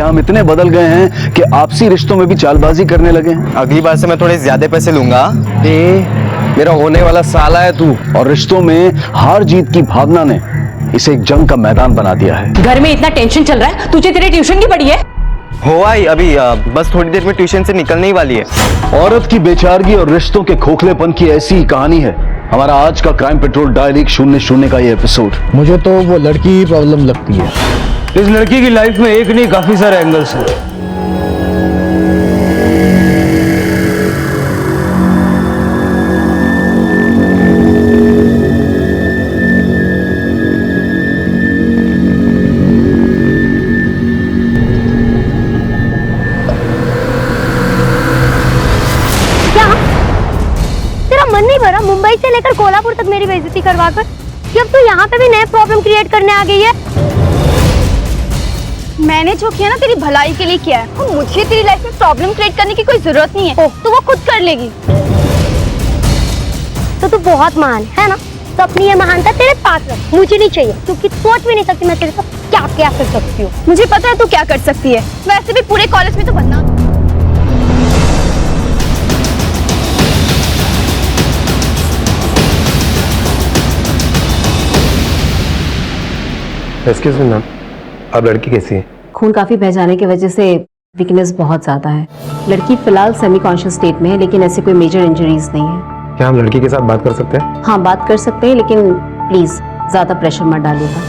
हम इतने बदल गए हैं कि आपसी रिश्तों में भी चालबाजी करने लगे हैं। अगली बार से मैं थोड़े ज्यादा पैसे लूंगा। मेरा होने वाला साला है तू, और रिश्तों में हार जीत की भावना ने इसे एक जंग का मैदान बना दिया है। घर में इतना टेंशन चल रहा है, तुझे तेरे ट्यूशन की पड़ी है? हो आई अभी बस थोड़ी देर में ट्यूशन से निकलने ही वाली है। औरत की बेचारगी और रिश्तों के खोखलेपन की ऐसी ही कहानी है हमारा आज का क्राइम पेट्रोल डायल 100 का ये एपिसोड। मुझे तो वो लड़की ही प्रॉब्लम लगती है। इस लड़की की लाइफ में एक नहीं काफी सारे एंगल्स हैं। मन नहीं भरा मुंबई से लेकर कोल्हापुर तक मेरी बेइज्जती करवाकर कि अब तो यहाँ पे भी नए प्रॉब्लम क्रिएट करने आ गई है। मैंने जो किया ना तेरी भलाई के लिए किया है, और मुझे तेरी लाइफ में प्रॉब्लम क्रिएट करने की कोई जरूरत नहीं है। तो वो खुद कर लेगी। तो तू बहुत महान है ना, तो अपनी ये महानता तेरे पास रख, मुझे नहीं चाहिए, क्योंकि सोच भी नहीं सकती मैं तेरे को क्या क्या कर सकती हूँ। मुझे पता है तू क्या कर सकती है, वैसे भी पूरे कॉलेज में तो बनना। एक्सक्यूज मी मैम, अब लड़की कैसी है? खून काफी बह जाने की वजह से वीकनेस बहुत ज्यादा है। लड़की फिलहाल सेमी कॉन्शियस स्टेट में है, लेकिन ऐसे कोई मेजर इंजरीज नहीं है। क्या हम लड़की के साथ बात कर सकते हैं? हाँ, बात कर सकते हैं, लेकिन प्लीज ज्यादा प्रेशर मत डालिएगा।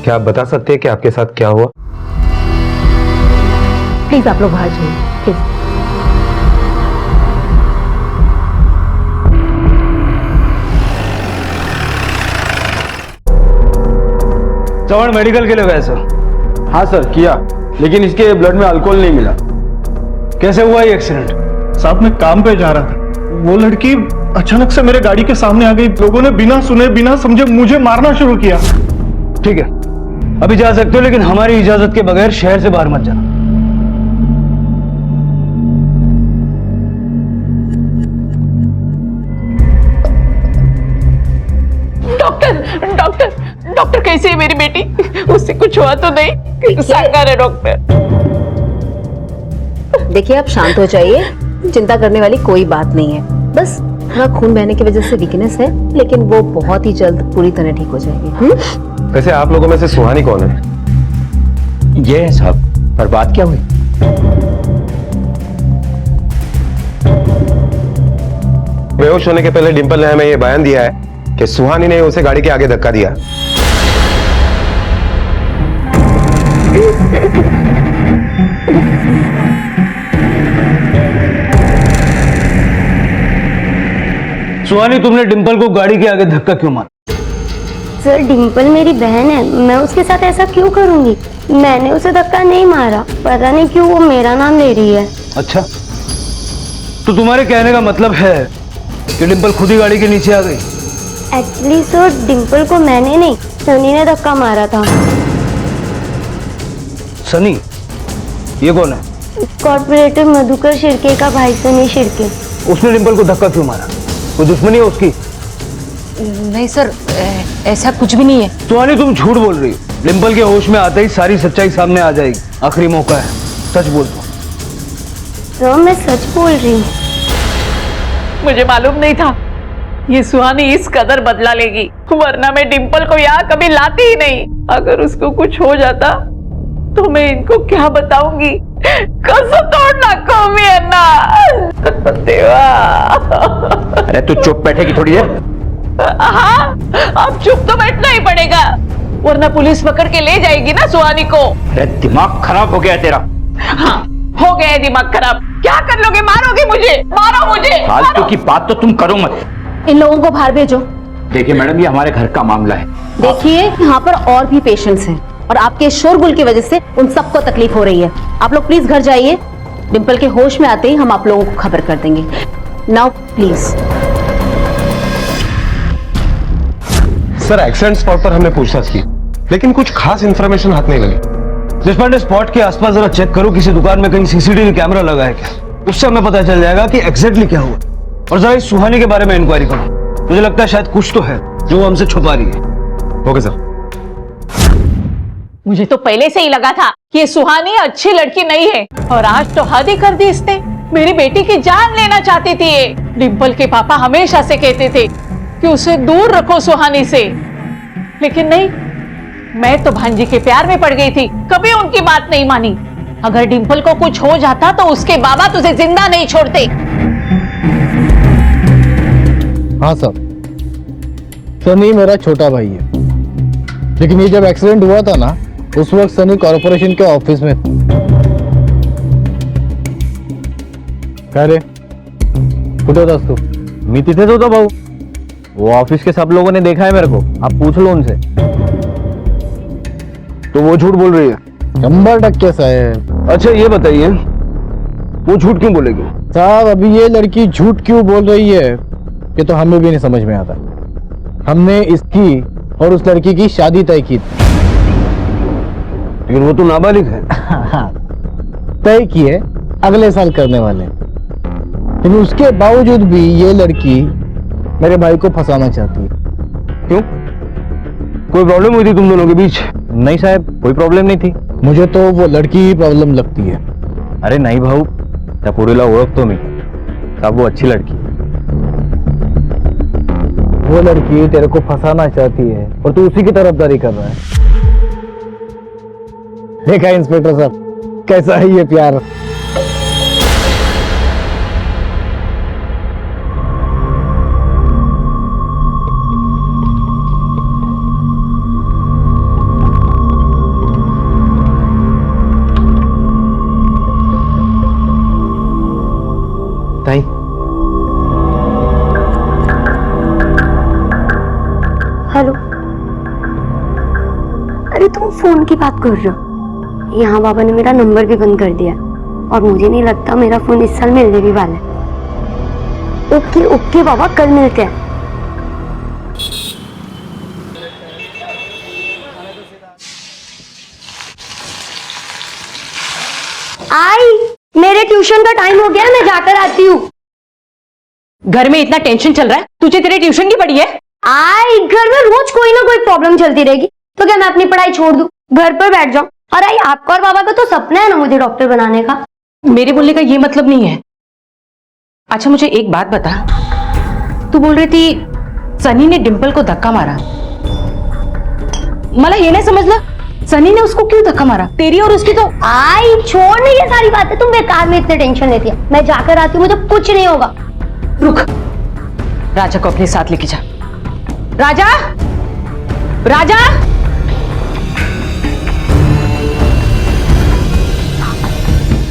क्या आप बता सकते हैं कि आपके साथ क्या हुआ? प्लीज आप लोग बाहर जाइए, प्लीज। चौहान मेडिकल के लिए गए सर? हाँ सर किया, लेकिन इसके ब्लड में अल्कोहल नहीं मिला। कैसे हुआ ये एक्सीडेंट? साहब मैं काम पे जा रहा था, वो लड़की अचानक से मेरे गाड़ी के सामने आ गई। लोगों ने बिना सुने बिना समझे मुझे मारना शुरू किया। ठीक है, अभी जा सकते हो, लेकिन हमारी इजाजत के बगैर शहर से बाहर मत जाना। डॉक्टर डॉक्टर डॉक्टर, कैसी है मेरी बेटी? उससे कुछ हुआ तो नहीं? सरकार है डॉक्टर। देखिए आप शांत हो जाइए, चिंता करने वाली कोई बात नहीं है। बस थोड़ा खून बहने की वजह से वीकनेस है, लेकिन वो बहुत ही जल्द पूरी तरह ठीक हो जाएगी। वैसे आप लोगों में से सुहानी कौन है? ये है साहब, पर बात क्या हुई? बेहोश होने के पहले डिंपल ने हमें ये बयान दिया है कि सुहानी ने उसे गाड़ी के आगे धक्का दिया। सुहानी, तुमने डिंपल को गाड़ी के आगे धक्का क्यों मारा? सर डिंपल मेरी बहन है, मैं उसके साथ ऐसा क्यों करूंगी? मैंने उसे धक्का नहीं मारा, पता नहीं क्यों वो मेरा नाम ले रही है। अच्छा, तो तुम्हारे कहने का मतलब है कि डिंपल खुद ही गाड़ी के नीचे आ गई? एक्चुअली सर डिंपल को मैंने नहीं, सनी ने धक्का मारा था। सनी? ये कौन है? कॉर्पोरेटर मधुकर शिर्के का भाई सनी शिर्के। उसने डिंपल को धक्का क्यों मारा? कोई दुश्मनी है उसकी? नहीं सर, ऐसा कुछ भी नहीं है। सुहानी, तुम झूठ बोल रही हो। डिंपल के होश में आते ही सारी सच्चाई सामने आ जाएगी। आखिरी मौका है, सच बोल दो। सर मैं सच बोल रही हूँ। मुझे मालूम नहीं था ये सुहानी इस कदर बदला लेगी, वरना मैं डिंपल को यहाँ कभी लाती ही नहीं। अगर उसको कुछ हो जाता तो मैं इनको क्या बताऊंगी? कसम तोड़ना कौमी है ना देवा। अरे तू चुप बैठेगी थोड़ी देर? हाँ, अब चुप तो बैठना ही पड़ेगा, वरना पुलिस पकड़ के ले जाएगी ना सुहानी को। अरे दिमाग खराब हो गया तेरा। हाँ, हो गया है दिमाग खराब। क्या कर लोगे? मारोगे मुझे? मारो मुझे। फालतू की बात तो तुम करो मत। इन लोगों को बाहर भेजो। देखिए मैडम, ये हमारे घर का मामला है। देखिए यहाँ पर और भी पेशेंट्स हैं, और आपके शोरगुल की वजह से उन सबको तकलीफ हो रही है। आप लोग प्लीज घर जाइए। डिंपल के होश में आते ही हम आप लोगों को खबर कर देंगे। Now please. Sir accident spot पर हमने पूछताछ की, लेकिन कुछ खास इंफॉर्मेशन हाथ नहीं लगी। देशपांडे, स्पॉट के आसपास जरा चेक करो, किसी दुकान में कहीं सीसीटीवी कैमरा लगा है क्या? उससे हमें पता चल जाएगा कि एग्जैक्टली क्या हुआ। और जरा इस सुहानी के बारे में इंक्वायरी करो। मुझे लगता है शायद कुछ तो है जो वो हमसे छुपा रही है। Okay sir. मुझे तो पहले से ही लगा था ये सुहानी अच्छी लड़की नहीं है और आज तो हद ही कर दी इसने। मेरी बेटी की जान लेना चाहती थी ये। डिम्पल के पापा हमेशा से कहते थे कि उसे दूर रखो सुहानी से, लेकिन नहीं, मैं तो भांजी के प्यार में पड़ गई थी, कभी उनकी बात नहीं मानी। अगर डिम्पल को कुछ हो जाता तो उसके बाबा तुझे जिंदा नहीं छोड़ते। हाँ सर, सनी मेरा छोटा भाई है, लेकिन ये जब एक्सीडेंट हुआ था ना, उस वक्त सनी कॉर्पोरेशन के ऑफिस में था। क्या रे, कुठे होतास तू? मी तिथेच होतो भाऊ, वो ऑफिस के सब लोगों ने देखा है मेरे को, आप पूछ लो उनसे। तो वो झूठ बोल रही है? 100% साहब। अच्छा ये बताइए, वो झूठ क्यों बोलेगी? साहब अभी ये लड़की झूठ क्यों बोल रही है ये तो हमें भी नहीं समझ में आता। हमने इसकी और उस लड़की की शादी तय की थी। लेकिन वो तो नाबालिग है। तय की है, अगले साल करने वाले, लेकिन उसके बावजूद भी ये लड़की मेरे भाई को फंसाना चाहती है। क्यों? कोई प्रॉब्लम हुई थी तुम दोनों के बीच? नहीं साहब, कोई प्रॉब्लेम नहीं थी। मुझे तो वो लड़की ही प्रॉब्लम लगती है। अरे नहीं भाऊ, त्या पोरीला ओळखतो मी, साहब वो अच्छी लड़की है। वो लड़की तेरे को फंसाना चाहती है और तू उसी की तरफदारी कर रहा है। देखा इंस्पेक्टर साहब, कैसा है ये प्यार। ताई, हेलो, अरे तुम फोन की बात कर रहे हो? यहाँ बाबा ने मेरा नंबर भी बंद कर दिया और मुझे नहीं लगता मेरा फोन इस साल मिलने भी वाला है। ओके ओके बाबा, कल मिलते हैं। आई, मेरे ट्यूशन का टाइम हो गया, मैं जाकर आती हूँ। घर में इतना टेंशन चल रहा है, तुझे तेरे ट्यूशन की पड़ी है? आई, घर में रोज कोई ना कोई प्रॉब्लम चलती रहेगी, तो क्या मैं अपनी पढ़ाई छोड़ दूं, घर पर बैठ जाऊं? और आई, आपका और बाबा का तो सपना है ना मुझे डॉक्टर बनाने का। मेरे बोलने का ये मतलब नहीं है। अच्छा मुझे एक बात बता, तू बोल रही थी सनी ने डिम्पल को धक्का मारा, मला ये नहीं समझला, सनी ने उसको क्यों धक्का मारा? तेरी और उसकी तो। आई छोड़ नहीं, ये सारी बातें तुम बेकार में इतने टेंशन लेती है। मैं जाकर आती हूँ, मुझे कुछ नहीं होगा। रुक, राजा को अपने साथ लेके जा। राजा, राजा,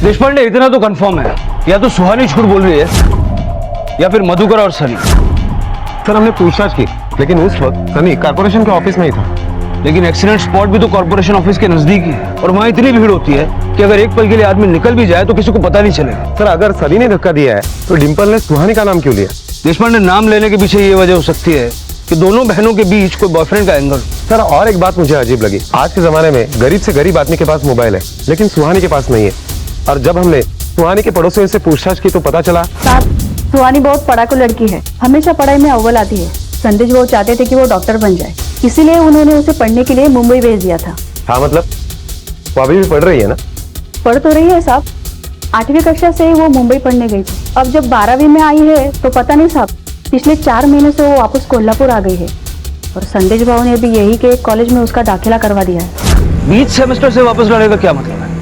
देशपांडे इतना तो कंफर्म है, या तो सुहानी झूठ बोल रही है या फिर मधुकर और सनी। सर हमने पूछताछ की, लेकिन उस वक्त सनी कॉर्पोरेशन के ऑफिस में ही था। लेकिन एक्सीडेंट स्पॉट भी तो कॉर्पोरेशन ऑफिस के नजदीक ही है और वहां इतनी भीड़ होती है कि अगर एक पल के लिए आदमी निकल भी जाए तो किसी को पता नहीं चलेगा। सर अगर सनी ने धक्का दिया है तो डिम्पल ने सुहानी का नाम क्यों लिया? देशपांडे, नाम लेने के पीछे ये वजह हो सकती है कि दोनों बहनों के बीच कोई बॉयफ्रेंड का एंगल। सर और एक बात मुझे अजीब लगी, आज के जमाने में गरीब से गरीब आदमी के पास मोबाइल है, लेकिन सुहानी के पास नहीं है। और जब हमने सुहानी के पड़ोसियों से पूछताछ की तो पता चला। साहब, सुहानी बहुत पढ़ाकू लड़की है, हमेशा पढ़ाई में अव्वल आती है। संदेश वो चाहते थे कि वो डॉक्टर बन जाए, इसीलिए उन्होंने उसे पढ़ने के लिए मुंबई भेज दिया था। हाँ मतलब वो अभी भी पढ़ रही है ना? पढ़ तो रही है साहब, 8वीं कक्षा से ही वो मुंबई पढ़ने गई थी। अब जब 12वीं में आई है तो पता नहीं साहब, पिछले 4 महीने से वो वापस कोल्हापुर आ गई है और संदेश भाव ने भी यही के एक कॉलेज में उसका दाखिला करवा दिया है। बीच सेमेस्टर से वापस लाने का क्या मतलब है?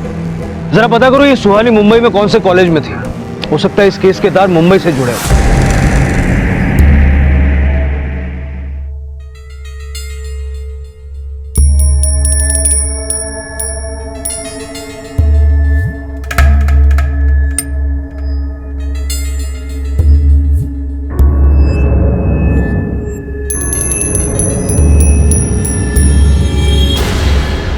जरा पता करो ये सुहानी मुंबई में कौन से कॉलेज में थी, हो सकता है इस केस के तार मुंबई से जुड़े हो।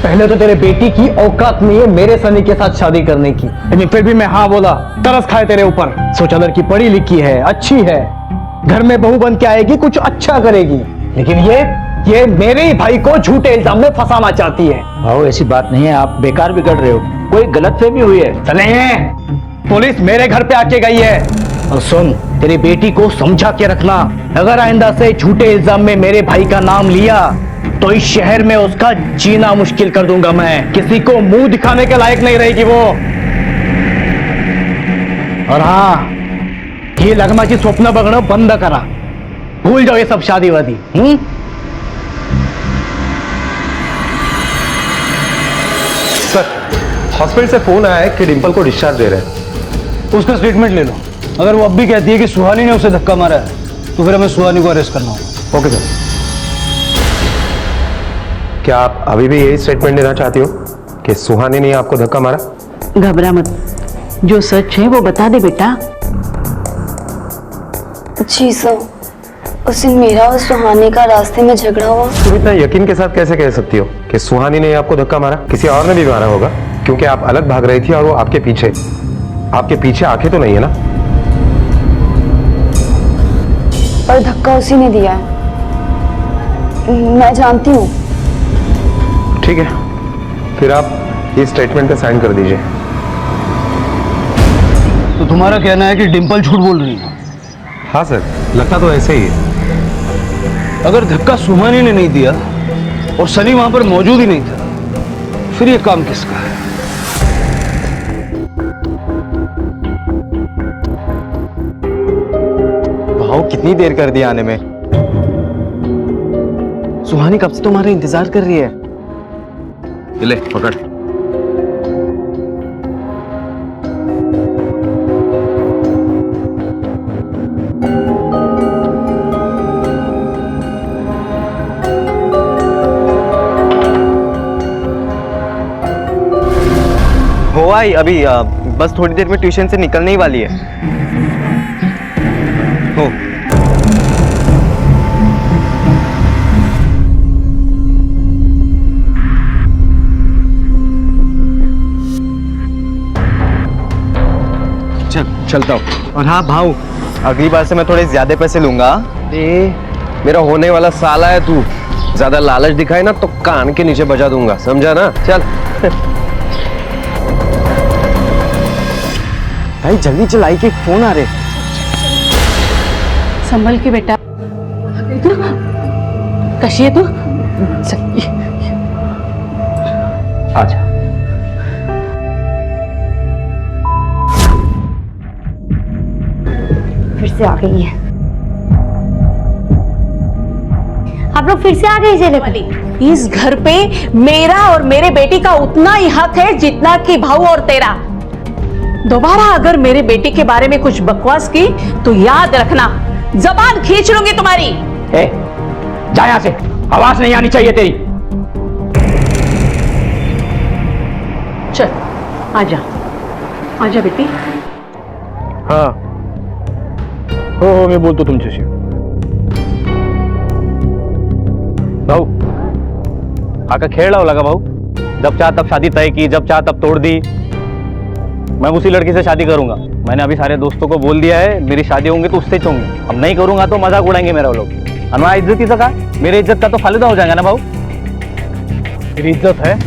पहले तो तेरे बेटी की औकात नहीं है मेरे सनी के साथ शादी करने की, लेकिन फिर भी मैं हाँ बोला। तरस खाए तेरे ऊपर। सोचा लड़की पढ़ी लिखी है, अच्छी है, घर में बहू बन के आएगी, कुछ अच्छा करेगी, लेकिन ये मेरे ही भाई को झूठे इल्जाम में फंसाना चाहती है। भाव ऐसी बात नहीं है, आप बेकार बिगड़ रहे हो, कोई गलतफहमी हुई है। चले, पुलिस मेरे घर पे आके गई है। और सुन, तेरी बेटी को समझा के रखना, अगर आइंदा से झूठे इल्जाम में मेरे भाई का नाम लिया तो इस शहर में उसका जीना मुश्किल कर दूंगा मैं। किसी को मुंह दिखाने के लायक नहीं रहेगी वो। और हाँ, ये लग्नाची स्वप्न बघणं बंद करा। भूल जाओ ये सब शादी वादी। सर, हॉस्पिटल से फोन आया है कि डिंपल को डिस्चार्ज दे रहे हैं। उसका स्टेटमेंट ले लो। अगर वो अब भी कहती है कि सुहानी ने उसे धक्का मारा है तो फिर हमें सुहानी को अरेस्ट करना होगा। Okay sir. क्या आप अभी भी यही स्टेटमेंट देना चाहती हो कि सुहानी ने आपको धक्का मारा? घबरा मत, जो सच है वो बता दे बेटा। जी सर, उस दिन मेरा और सुहानी का रास्ते में झगड़ा हुआ। तुम इतना यकीन के साथ कैसे कह सकती हो कि सुहानी ने आपको धक्का मारा? किसी और ने भी मारा होगा, क्योंकि आप अलग भाग रही थी और वो आपके पीछे आके तो नहीं है ना? पर धक्का उसी ने दिया है, मैं जानती हूँ। ठीक है, फिर आप इस स्टेटमेंट पे साइन कर दीजिए। तो तुम्हारा कहना है कि डिंपल झूठ बोल रही है? हाँ सर, लगता तो ऐसे ही है। अगर धक्का सुहानी ने नहीं दिया और सनी वहां पर मौजूद ही नहीं था, फिर ये काम किसका है? भाव कितनी देर कर दी आने में? सुहानी कब से तुम्हारा इंतजार कर रही है। ले पकड़। हो आई अभी बस थोड़ी देर में ट्यूशन से निकलने ही वाली है। हो चलता हूँ। और हाँ भाव, अगली बार से मैं थोड़े ज्यादा पैसे लूंगा। मेरा होने वाला साला है तू। ज्यादा लालच दिखाए ना तो कान के नीचे बजा दूंगा, समझा ना? चल। भाई जल्दी चलाई के फोन आ रहे। संभल के बेटा। कशी है तू? आजा। फिर से आ गई है। आप लोग फिर से आ गए इसे लेकर। इस घर पे मेरा और मेरे बेटी का उतना ही हक है जितना कि भाऊ और तेरा। दोबारा अगर मेरे बेटी के बारे में कुछ बकवास की तो याद रखना, जबान खींच लूंगी तुम्हारी। जा यहां से, आवाज नहीं आनी चाहिए तेरी। चल आजा, आजा बेटी। हाँ, हो मी बोलतो तुमच्याशी। भाऊ, हा का खेळ लावला का भाऊ? जब चाह तब शादी तय की, जब चाह तब तोड़ दी। मैं उसी लड़की से शादी करूंगा। मैंने अभी सारे दोस्तों को बोल दिया है, मेरी शादी होंगी तो उससे होंगी। अब नहीं करूंगा तो मजाक उड़ाएंगे मेरा लोग। अनवा इज्जतीचा का? मेरी इज्जत का तो फायदा हो जाएगा ना भाऊ। तेरी इज्जत है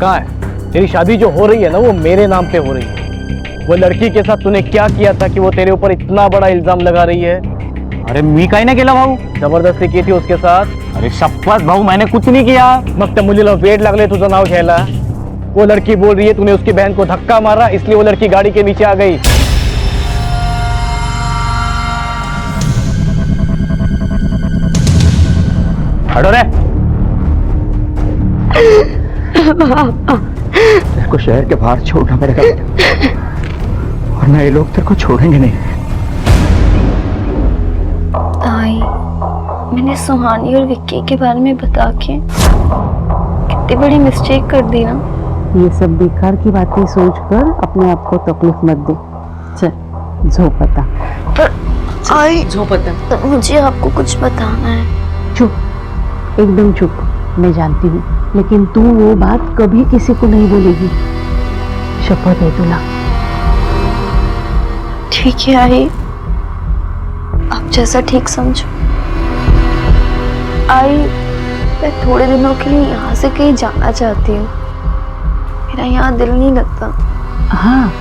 कहाँ है? तेरी शादी जो हो रही है ना, वो मेरे नाम पे हो रही है। वो लड़की के साथ तूने क्या किया था कि वो तेरे ऊपर इतना बड़ा इल्जाम लगा रही है? अरे मी काय ना केला भाऊ, जबरदस्ती की थी उसके साथ। अरे शपथ भाऊ, मैंने कुछ नहीं किया। मग त्या मुलीला वेड लागले तुझं नाव घ्यायला। वो लड़की बोल रही है तूने उसकी बहन को धक्का मारा, इसलिए वो लड़की गाड़ी के नीचे आ गई। हटो रे। तेरे को शहर के बाहर छोड़ना पड़ेगा वरना ये लोग तेरे को छोड़ेंगे नहीं। ताई, मैंने सुहानी और विक्की के बारे में बता के कितनी बड़ी मिस्टेक कर दी ना। ये सब बेकार की बातें सोचकर अपने आप को तकलीफ मत दे। चल झोप आता। पर आई, झोप आता। मुझे आपको कुछ बताना है। चुप, एकदम चुप। मैं जानती हूँ, लेकिन तू वो बात कभी किसी को नहीं बोलेगी। शपथ है तुला। ठीक है आई, आप जैसा ठीक समझो। आई, मैं थोड़े दिनों के लिए यहाँ से कहीं जाना चाहती हूँ। मेरा यहाँ दिल नहीं लगता। हाँ,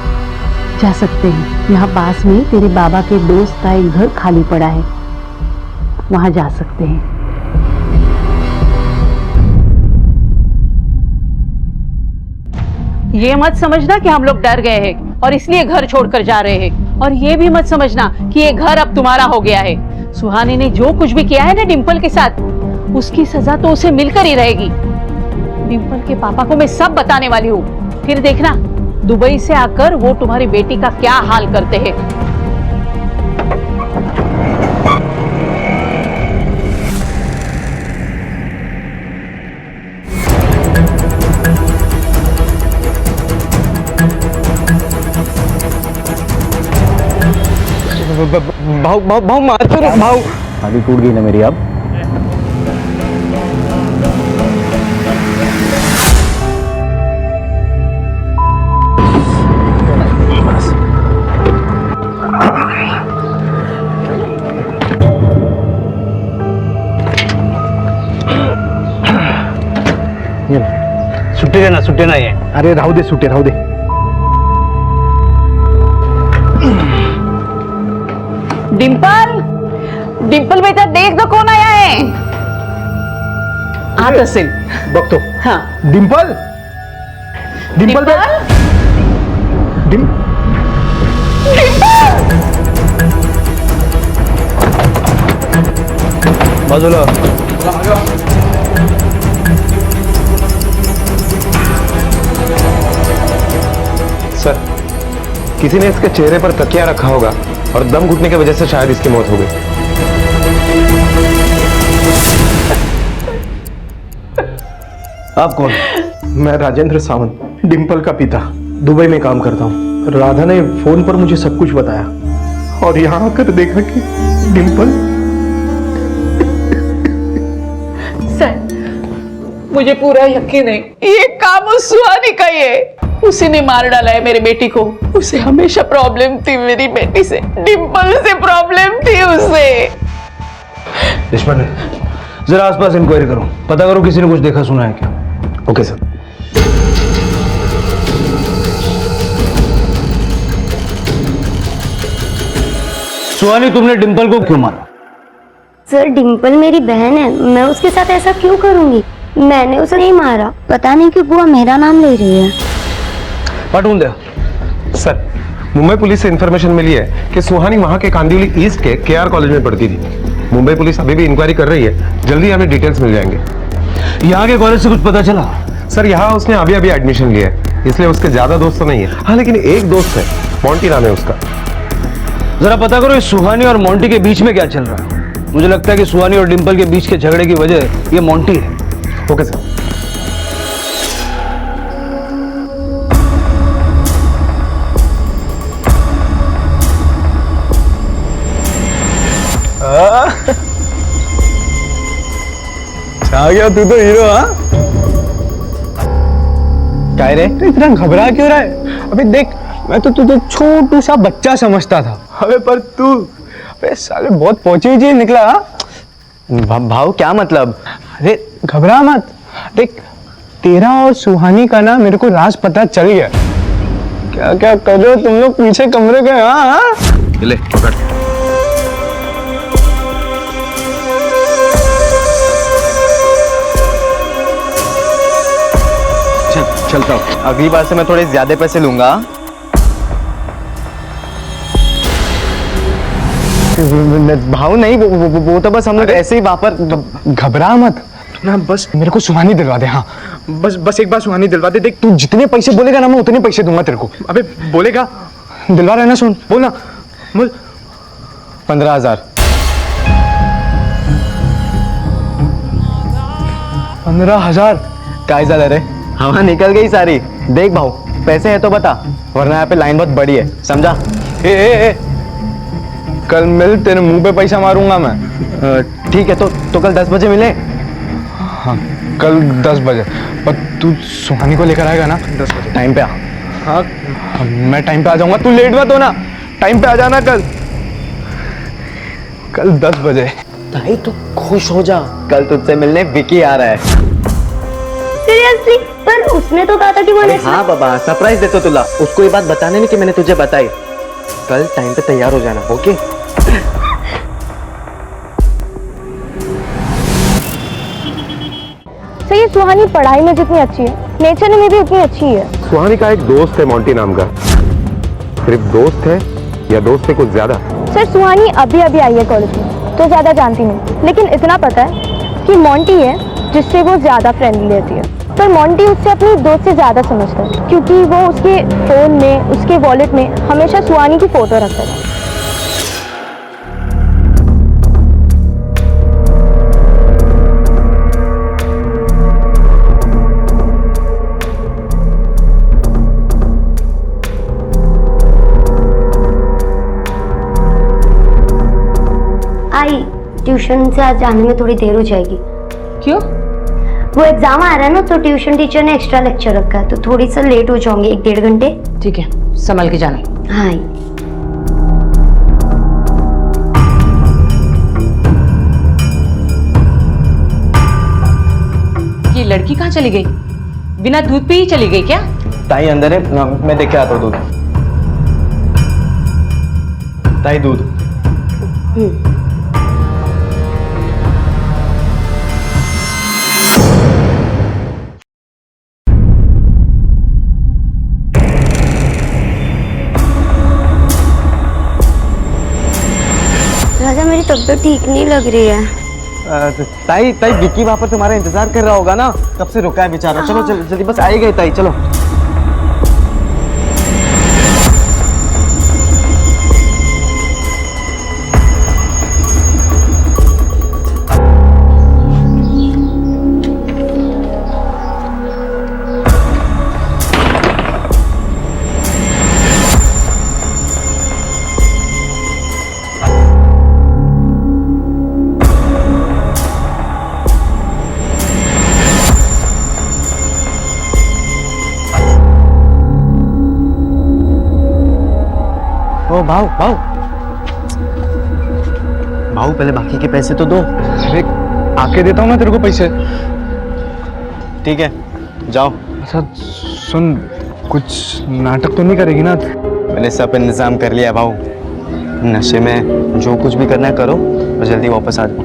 जा सकते हैं। यहाँ पास में तेरे बाबा के दोस्त का एक घर खाली पड़ा है, वहां जा सकते हैं। ये मत समझना कि हम लोग डर गए हैं और इसलिए घर छोड़कर जा रहे हैं, और ये भी मत समझना कि ये घर अब तुम्हारा हो गया है। सुहानी ने जो कुछ भी किया है ना डिंपल के साथ, उसकी सजा तो उसे मिलकर ही रहेगी। डिंपल के पापा को मैं सब बताने वाली हूँ, फिर देखना दुबई से आकर वो तुम्हारी बेटी का क्या हाल करते हैं। भाव भाव भाव मार तो रहा, भाव। शादी टूट गई ना मेरी अब। सुट्टे ना ये। अरे राहू दे सुट्टे, राहू दे। डिंपल, डिंपल बेटा देख दो कोण आया है। आत असेल। बघतो। हाँ डिंपल, डिंपल बे- डिम बाजूला। सर, किसी ने इसके चेहरे पर तकिया रखा होगा और दम घुटने की वजह से शायद इसकी मौत हो गई। आप कौन? मैं राजेंद्र सावंत, डिंपल का पिता, दुबई में काम करता हूँ। राधा ने फोन पर मुझे सब कुछ बताया और यहाँ आकर देखा कि डिंपल। सर, मुझे पूरा यकीन है ये काम उस सुहानी का ही है। उसी ने मार डाला है मेरी बेटी को। उसे हमेशा प्रॉब्लम थी मेरी बेटी से, डिंपल से प्रॉब्लम थी उसे। देशपांडे, जरा आसपास इंक्वायरी करो, पता करो किसी ने कुछ देखा सुना है क्या। Okay sir. सुहानी, तुमने डिंपल को क्यों मारा? सर डिंपल मेरी बहन है, मैं उसके साथ ऐसा क्यों करूंगी? मैंने उसे नहीं मारा। पता नहीं क्यों बुआ मेरा नाम ले रही है। पाठवून द्या। सर, मुंबई पुलिस से इंफॉर्मेशन मिली है कि सुहानी वहां के कांदिवली ईस्ट के केआर कॉलेज में पढ़ती थी। मुंबई पुलिस अभी भी इंक्वायरी कर रही है, जल्दी हमें डिटेल्स मिल जाएंगे। यहाँ के कॉलेज से कुछ पता चला? सर, यहाँ उसने अभी अभी एडमिशन लिया है, इसलिए उसके ज्यादा दोस्त तो नहीं है। हाँ, लेकिन एक दोस्त है, मोंटी नाम है उसका। जरा पता करो इस सुहानी और मोंटी के बीच में क्या चल रहा है। मुझे लगता है कि सुहानी और डिंपल के बीच के झगड़े की वजह ये मोंटी है। Okay sir. आ गया तू तो हीरो। हाँ क्या रे? तो इतना घबरा क्यों रहा है? अबे देख, मैं तो तुझे छोटू सा बच्चा समझता था। अबे पर तू, अबे साले बहुत पहुंची जी निकला। भाव क्या मतलब? अरे घबरा मत, देख तेरा और सुहानी का ना मेरे को राज पता चल गया। क्या क्या कर रहे हो तुम लोग पीछे कमरे के? हाँ ले पकड़। चलता हूँ। अगली बार से मैं थोड़े ज्यादा पैसे लूंगा। भाव नहीं, वो तो बस हम लोग ऐसे ही वहां पर। घबरा मत ना, बस मेरे को सुहानी दिलवा दे। हाँ बस एक बार सुहानी दिलवा दे। देख तू जितने पैसे बोलेगा ना मैं उतने पैसे दूंगा तेरे को। अबे बोलेगा, दिलवा रहा है ना? सुन बोलना। बोल। 15,000। 15,000? काय झालं रे? हवा निकल गई सारी। देख भाव, पैसे है तो बता, वरना यहाँ पे लाइन बहुत बड़ी है, समझा? ए, कल मिल, तेरे मुंह पे पैसा मारूंगा मैं। ठीक है, तो कल 10 बजे मिले। हाँ कल 10 बजे। पर तू सुहानी को लेकर आएगा ना 10 बजे? टाइम पे आ। हाँ मैं टाइम पे आ जाऊंगा, तू लेट मत होना। टाइम पे आ जाना कल 10 बजे। भाई तू खुश हो जा, कल तुझसे मिलने विकी आ रहा है। सीरियसली? पर उसने तो कहा था कि वो next हाँ बाबा, सरप्राइज देता तुला। उसको ये बात बताने नहीं कि मैंने तुझे बताई। कल टाइम पे तैयार हो जाना, ओके? सही। सुहानी पढ़ाई में जितनी अच्छी है, नेचर में भी उतनी अच्छी है। सुहानी का एक दोस्त है मोंटी नाम का। सिर्फ दोस्त है या दोस्त से कुछ ज्यादा? सर सुहानी अभी अभी आई है कॉलेज में, तो ज्यादा जानती नहीं, लेकिन इतना पता है कि मोंटी है जिससे वो ज्यादा फ्रेंडली रहती है। पर मोंटी उससे अपनी दोस्त से ज्यादा समझता है, क्योंकि वो उसके फोन में, उसके वॉलेट में हमेशा सुहानी की फोटो रखता है। आई ट्यूशन से आज जाने में थोड़ी देर हो जाएगी। क्यों? वो एग्जाम आ रहा है ना, तो ट्यूशन टीचर ने एक्स्ट्रा लेक्चर रखा है, तो थोड़ी सा लेट हो जाऊंगी, 1-1.5 घंटे। ठीक है, संभल के जाना। हाँ। ये लड़की कहाँ चली गई? बिना दूध पे ही चली गई क्या? ताई अंदर है, मैं देख के आता हूँ दूध। ताई दूध। राजा मेरी तबीयत ठीक नहीं लग रही है। ताई ताई विक्की वहां पर तुम्हारा इंतजार कर रहा होगा ना, कब से रुका है बेचारा। चलो चलो जल्दी, बस आई गई ताई, चलो। ओ भाऊ भाऊ भाऊ, पहले बाकी के पैसे तो दो। अरे आके देता हूँ ना तेरे को पैसे। ठीक है, जाओ। अच्छा सुन, कुछ नाटक तो नहीं करेगी ना? मैंने सब इंतजाम कर लिया भाऊ। नशे में जो कुछ भी करना है करो और जल्दी वापस आ जाओ।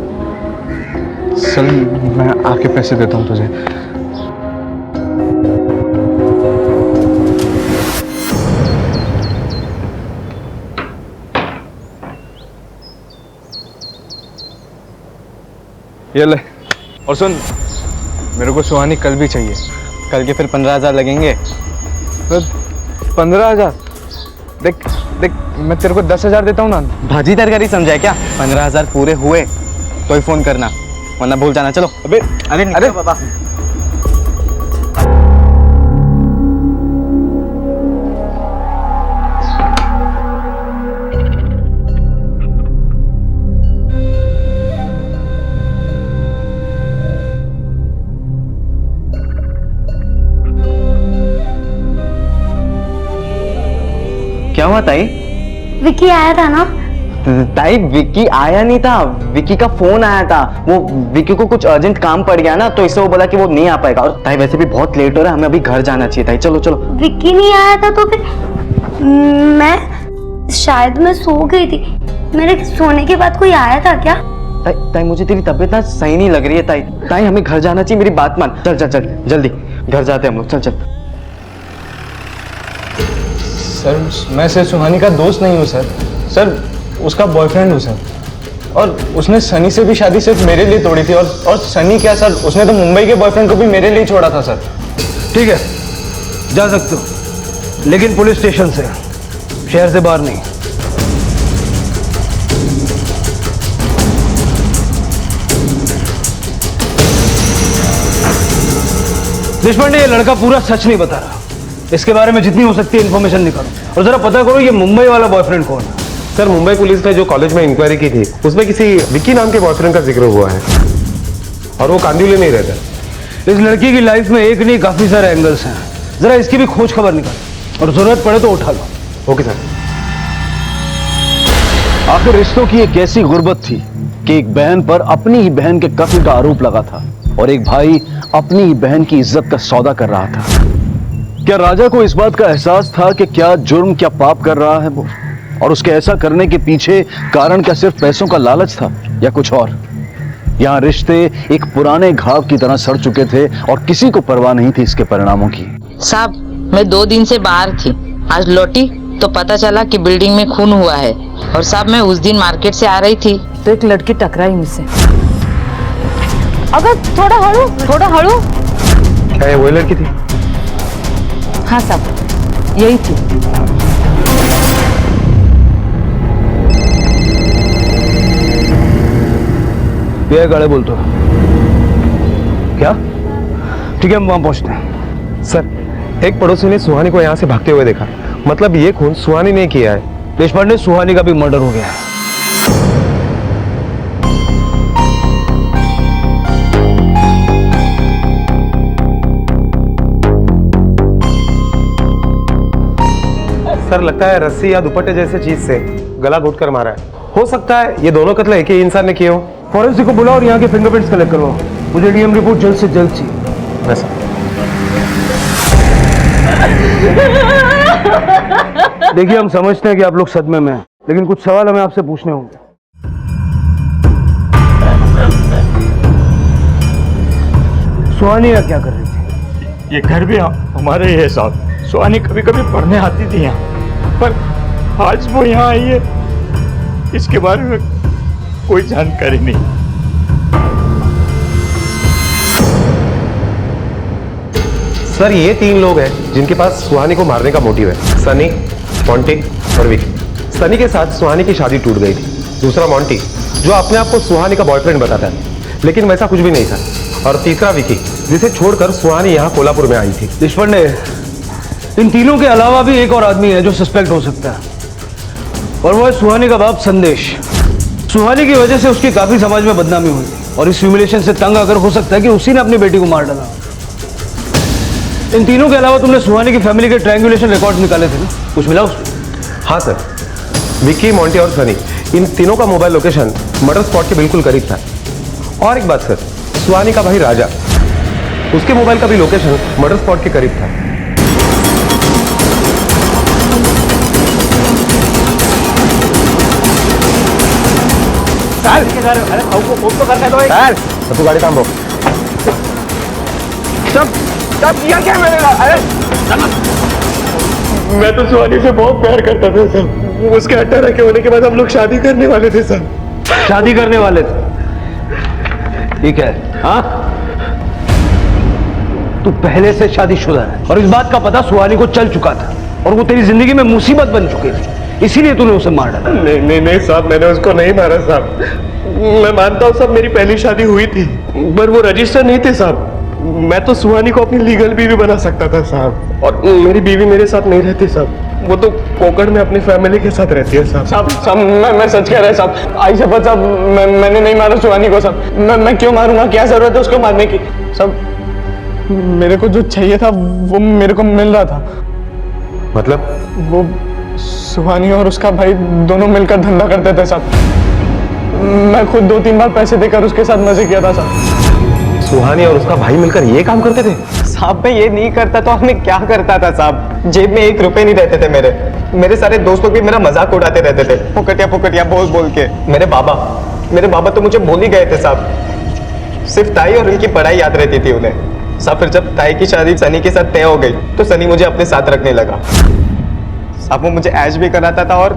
चल मैं आके पैसे देता हूँ तुझे। ये ले। और सुन, मेरे को सुहानी कल भी चाहिए। कल के फिर 15,000 लगेंगे। 15,000? देख देख, मैं तेरे को 10,000 देता हूँ ना। भाजी तरकारी समझा है क्या? 15,000 पूरे हुए तो ही फोन करना, वरना भूल जाना। चलो। अबे अरे अरे बाबा, क्या हुआ ताई? विक्की आया था ना? ताई विक्की आया नहीं था, विक्की का फोन आया था। वो विक्की को कुछ अर्जेंट काम पड़ गया ना, तो इससे वो बोला कि वो नहीं आ पाएगा। और ताई वैसे भी बहुत लेट हो रहा है, हमें अभी घर जाना चाहिए। ताई चलो चलो। विक्की नहीं आया था तो फिर मैं सो गई थी। मेरे सोने के बाद कोई आया था क्या? ताई मुझे तेरी तबीयत ना सही नहीं लग रही है। ताई ताई हमें घर जाना चाहिए, मेरी बात मान। चल चल चल जल्दी घर जाते हैं हम लोग। चल चल। सर मैं सर सुहानी का दोस्त नहीं हूँ सर। सर उसका बॉयफ्रेंड हूँ सर। और उसने सनी से भी शादी सिर्फ मेरे लिए तोड़ी थी। और सनी क्या सर, उसने तो मुंबई के बॉयफ्रेंड को भी मेरे लिए छोड़ा था सर। ठीक है, जा सकते हो, लेकिन पुलिस स्टेशन से, शहर से बाहर नहीं। देशपांडे, ये लड़का पूरा सच नहीं बता रहा। इसके बारे में जितनी हो सकती है इन्फॉर्मेशन निकालो और जरा पता करो ये मुंबई वाला बॉयफ्रेंड कौन है। सर मुंबई पुलिस ने जो कॉलेज में इंक्वायरी की थी उसमें किसी विक्की नाम के बॉयफ्रेंड का जिक्र हुआ है, और वो कांदिवली में ही रहता है। इस लड़की की लाइफ में एक नहीं काफी सारे एंगल्स हैं, जरा इसकी भी खोज खबर निकालो और जरूरत पड़े तो उठा लो। Okay sir. आखिर रिश्तों की एक ऐसी गुर्बत थी कि एक बहन पर अपनी ही बहन के कत्ल का आरोप लगा था और एक भाई अपनी ही बहन की इज्जत का सौदा कर रहा था। क्या राजा को इस बात का एहसास था कि क्या जुर्म क्या पाप कर रहा है वो, और उसके ऐसा करने के पीछे कारण क्या सिर्फ पैसों का लालच था या कुछ और? यहां रिश्ते एक पुराने घाव की तरह सड़ चुके थे और किसी को परवाह नहीं थी इसके परिणामों की। साहब मैं 2 दिन से बाहर थी, आज लौटी तो पता चला कि बिल्डिंग में खून हुआ है। और साहब मैं उस दिन मार्केट से आ रही थी तो एक लड़की टकराई मुझसे। अगर थोड़ा हड़ू। क्या ये वही लड़की थी? हाँ साहब, यही थी। ये गाड़े बोल तो क्या? ठीक है, हम वहां पहुंचते हैं। सर, एक पड़ोसी ने सुहानी को यहाँ से भागते हुए देखा। मतलब ये खून सुहानी ने किया है। देशपांडे, सुहानी का भी मर्डर हो गया है। सर, लगता है रस्सी या दुपट्टे जैसे चीज से गला घोट कर मारा है। हो सकता है ये दोनों कत्ल एक ही इंसान ने किए हो। फॉरेंसिक को बुलाओ और यहाँ के फिंगरप्रिंट्स कलेक्ट करवाओ। मुझे डीएम रिपोर्ट जल्द से जल्द चाहिए। वैसा देखिए, हम समझते हैं कि आप लोग सदमे में हैं, लेकिन कुछ सवाल हमें आपसे पूछने होंगे। सुहानी क्या कर रही थी? ये घर भी हमारे ही है साहब। सुहानी कभी कभी पढ़ने आती थी यहाँ, पर आज वो यहाँ आई है, इसके बारे में कोई जानकारी नहीं। सर, ये 3 लोग हैं जिनके पास सुहानी को मारने का मोटिव है। सनी, मोंटी और विकी। सनी के साथ सुहानी की शादी टूट गई थी। दूसरा मोंटी, जो अपने आप को सुहानी का बॉयफ्रेंड बताता है, लेकिन वैसा कुछ भी नहीं था। और तीसरा विकी, जिसे छोड़कर सुहानी यहाँ कोल्हापुर में आई थी। देशपांडे, इन तीनों के अलावा भी एक और आदमी है जो सस्पेक्ट हो सकता है, और वो है सुहानी का बाप संदेश। सुहानी की वजह से उसकी काफी समाज में बदनामी हुई, और इस ह्यूमिलिएशन से तंग आकर हो सकता है कि उसी ने अपनी बेटी को मार डाला। इन तीनों के अलावा तुमने सुहानी की फैमिली के ट्रायंगुलेशन रिकॉर्ड्स निकाले थे ना, कुछ मिला उसमें? हाँ सर, विकी, मोंटी और सनी, इन तीनों का मोबाइल लोकेशन मर्डर स्पॉट के बिल्कुल करीब था। और एक बात सर, सुहानी का भाई राजा, उसके मोबाइल का भी लोकेशन मर्डर स्पॉट के करीब था। तू गाड़ी थांबो। मैं तो सुहानी से बहुत प्यार करता था सर। उसके 18 के होने के बाद हम लोग शादी करने वाले थे सर। शादी करने वाले थे? ठीक है। हाँ, तू पहले से शादीशुदा है, और इस बात का पता सुहानी को चल चुका था, और वो तेरी जिंदगी में मुसीबत बन चुकी थी, इसीलिए तूने उसे मार डाला। नहीं साहब, मैंने उसको नहीं मारा साहब। मैं मानता हूँ साहब, मेरी पहली शादी हुई थी, पर वो रजिस्टर नहीं थे साहब। मैं तो सुहानी को अपनी लीगल बीवी बना सकता था साहब, और मेरी बीवी मेरे साथ नहीं रहती साहब। वो तो कोकण में अपनी फैमिली के साथ रहती है साहब। साहब मैं सच कह रहा है साहब। आई शपथ साहब, मैंने नहीं मारा सुहानी को साहब। मैं क्यों मारूंगा? क्या जरूरत है उसको मारने की साहब? मेरे को जो चाहिए था वो मेरे को मिल रहा था। मतलब? वो सुहानी और उसका भाई दोनों मिलकर धंधा करते थे साहब। मैं खुद 2-3 बार पैसे देकर उसके साथ मजे किया था साहब। सुहानी और उसका भाई मिलकर ये काम करते थे? साहब, मैं ये नहीं करता तो हमें क्या करता था साहब? जेब में 1 रुपए नहीं रहते थे मेरे सारे दोस्त लोग भी मेरा मजाक उड़ाते रहते थे, फुकटिया बोल के। मेरे बाबा तो मुझे भूल ही गए थे साहब। सिर्फ ताई और उनकी पढ़ाई याद रहती थी उन्हें साहब। फिर जब ताई की शादी सनी के साथ तय हो गई तो सनी मुझे अपने साथ रखने लगा साहब। वो मुझे ऐश भी कराता था और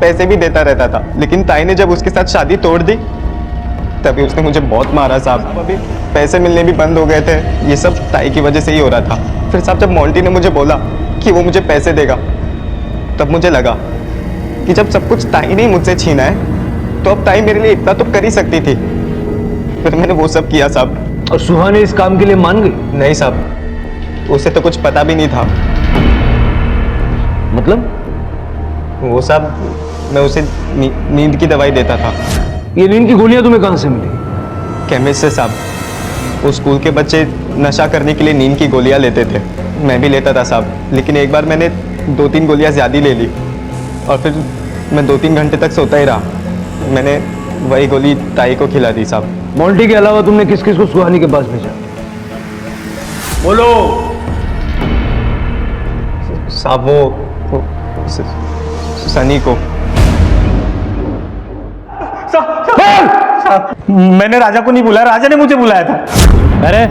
पैसे भी देता रहता था, लेकिन ताई ने जब उसके साथ शादी तोड़ दी तभी उसने मुझे बहुत मारा साहब। अभी पैसे मिलने भी बंद हो गए थे। ये सब ताई की वजह से ही हो रहा था। फिर साहब, जब मोंटी ने मुझे बोला कि वो मुझे पैसे देगा, तब मुझे लगा कि जब सब कुछ ताई ने ही मुझसे छीना है तो अब ताई मेरे लिए इतना तो कर ही सकती थी। फिर मैंने वो सब किया साहब। और सुहानी इस काम के लिए मान गई? नहीं साहब, उसे तो कुछ पता भी नहीं था। मतलब? वो साहब, मैं उसे नींद की दवाई देता था। ये नींद की गोलियां तुम्हें कहां से मिली? केमिस्ट से साहब। वो स्कूल के बच्चे नशा करने के लिए नींद की गोलियां लेते थे, मैं भी लेता था साहब। लेकिन एक बार मैंने 2-3 गोलियां ज़्यादा ले ली, और फिर मैं 2-3 घंटे तक सोता ही रहा। मैंने वही गोली ताई को खिला दी साहब। मोंटी के अलावा तुमने किस किस को सुहानी के पास भेजा? बोलो। साहब, वो सनी को। मैंने राजा को नहीं बुलाया, राजा ने मुझे बुलाया था। अरे,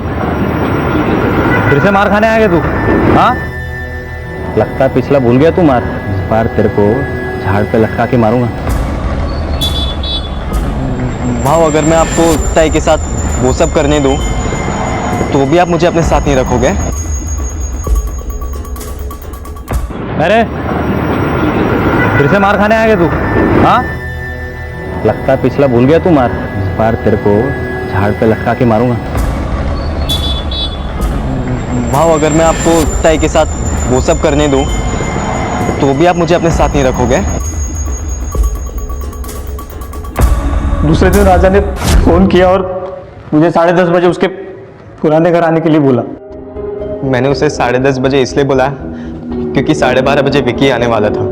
फिर से मार खाने आएगा तू? हाँ, लगता है पिछला भूल गया तू मार, इस बार तेरे को झाड़ पे लटका के मारूंगा। भाव अगर मैं आपको ताई के साथ वो सब करने दूं तो भी आप मुझे अपने साथ नहीं रखोगे? अरे फिर से मार खाने आएगा तू? हाँ, लगता है पिछला भूल गया तू मार, इस बार तेरे को झाड़ पे लटका के मारूंगा। भाव अगर मैं आपको ताई के साथ वो सब करने दूं तो भी आप मुझे अपने साथ नहीं रखोगे? दूसरे दिन राजा ने फोन किया और मुझे 10:30 बजे उसके पुराने घर आने के लिए बोला। मैंने उसे 10:30 बजे इसलिए बोला क्योंकि 12:30 बजे विक्की आने वाला था।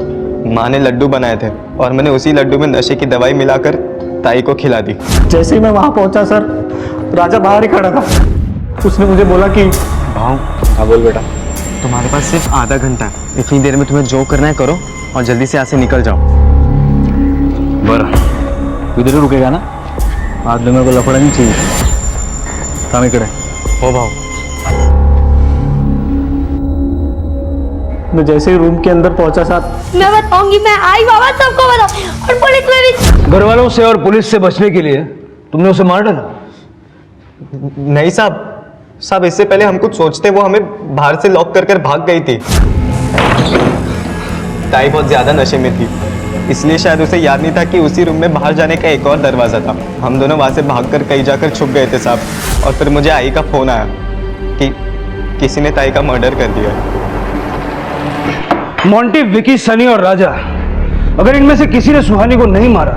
माँ ने लड्डू बनाए थे और मैंने उसी लड्डू में नशे की दवाई मिलाकर ताई को खिला दी। जैसे ही मैं वहां पहुंचा सर, राजा बाहर ही खड़ा था। उसने मुझे बोला कि भाव, हाँ बोल बेटा। तुम्हारे पास सिर्फ आधा घंटा है, इतनी देर में तुम्हें जो करना है करो और जल्दी से यहाँ से निकल जाओ। बरं इधर रुकेगा ना? आज मेरे को लफड़ा नहीं चाहिए। काम इकडे हो भाव। मैं जैसे ही रूम के अंदर पहुंचा साहब, मैं बताऊंगी, मैं आई बाबा सबको बताऊं और पुलिस में भी। घर वालों से और पुलिस से बचने के लिए तुमने उसे मार डाला? नहीं साहब, इससे पहले हम कुछ सोचते वो हमें बाहर से लॉक कर भाग गई थी। ताई बहुत ज्यादा नशे में थी, इसलिए शायद उसे याद नहीं था कि उसी रूम में बाहर जाने का एक और दरवाजा था। हम दोनों वहां से भागकर कहीं जाकर छुप गए थे साहब, और फिर मुझे आई का फोन आया कि किसी ने ताई का मर्डर कर दिया। मोंटी, विकी, सनी और राजा, अगर इनमें से किसी ने सुहानी को नहीं मारा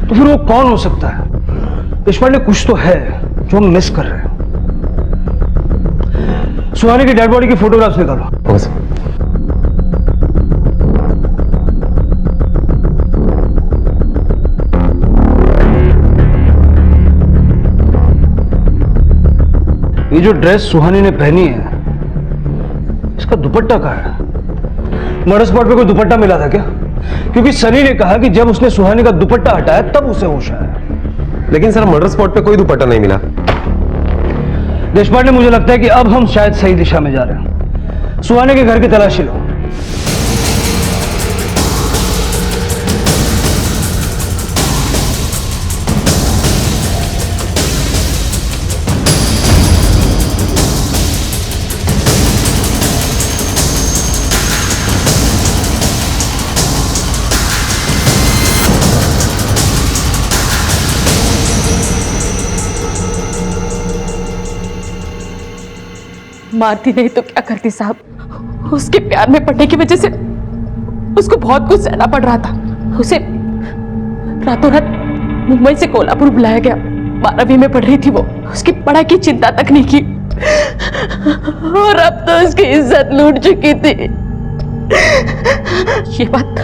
तो फिर वो कौन हो सकता है? देशपांडे, कुछ तो है जो हम मिस कर रहे हैं। सुहानी की डेड बॉडी की फोटोग्राफ्स निकालो। ये जो ड्रेस सुहानी ने पहनी है, इसका दुपट्टा कहाँ है? मर्डर स्पॉट पे कोई दुपट्टा मिला था क्या? क्योंकि सनी ने कहा कि जब उसने सुहानी का दुपट्टा हटाया तब उसे होश आया। लेकिन सर मर्डर स्पॉट पे कोई दुपट्टा नहीं मिला। देशपांडे, मुझे लगता है कि अब हम शायद सही दिशा में जा रहे हैं। सुहानी के घर की तलाशी लो। मारती नहीं तो क्या करती साहब? उसके प्यार में पड़ने की वजह से उसको बहुत कुछ सहना पड़ रहा था। उसे रातों रात मुंबई से कोल्हापुर बुलाया गया। 12वीं में पढ़ रही थी वो, उसकी पढ़ाई की चिंता तक नहीं की, और अब तो उसकी इज्जत लूट चुकी थी। ये बात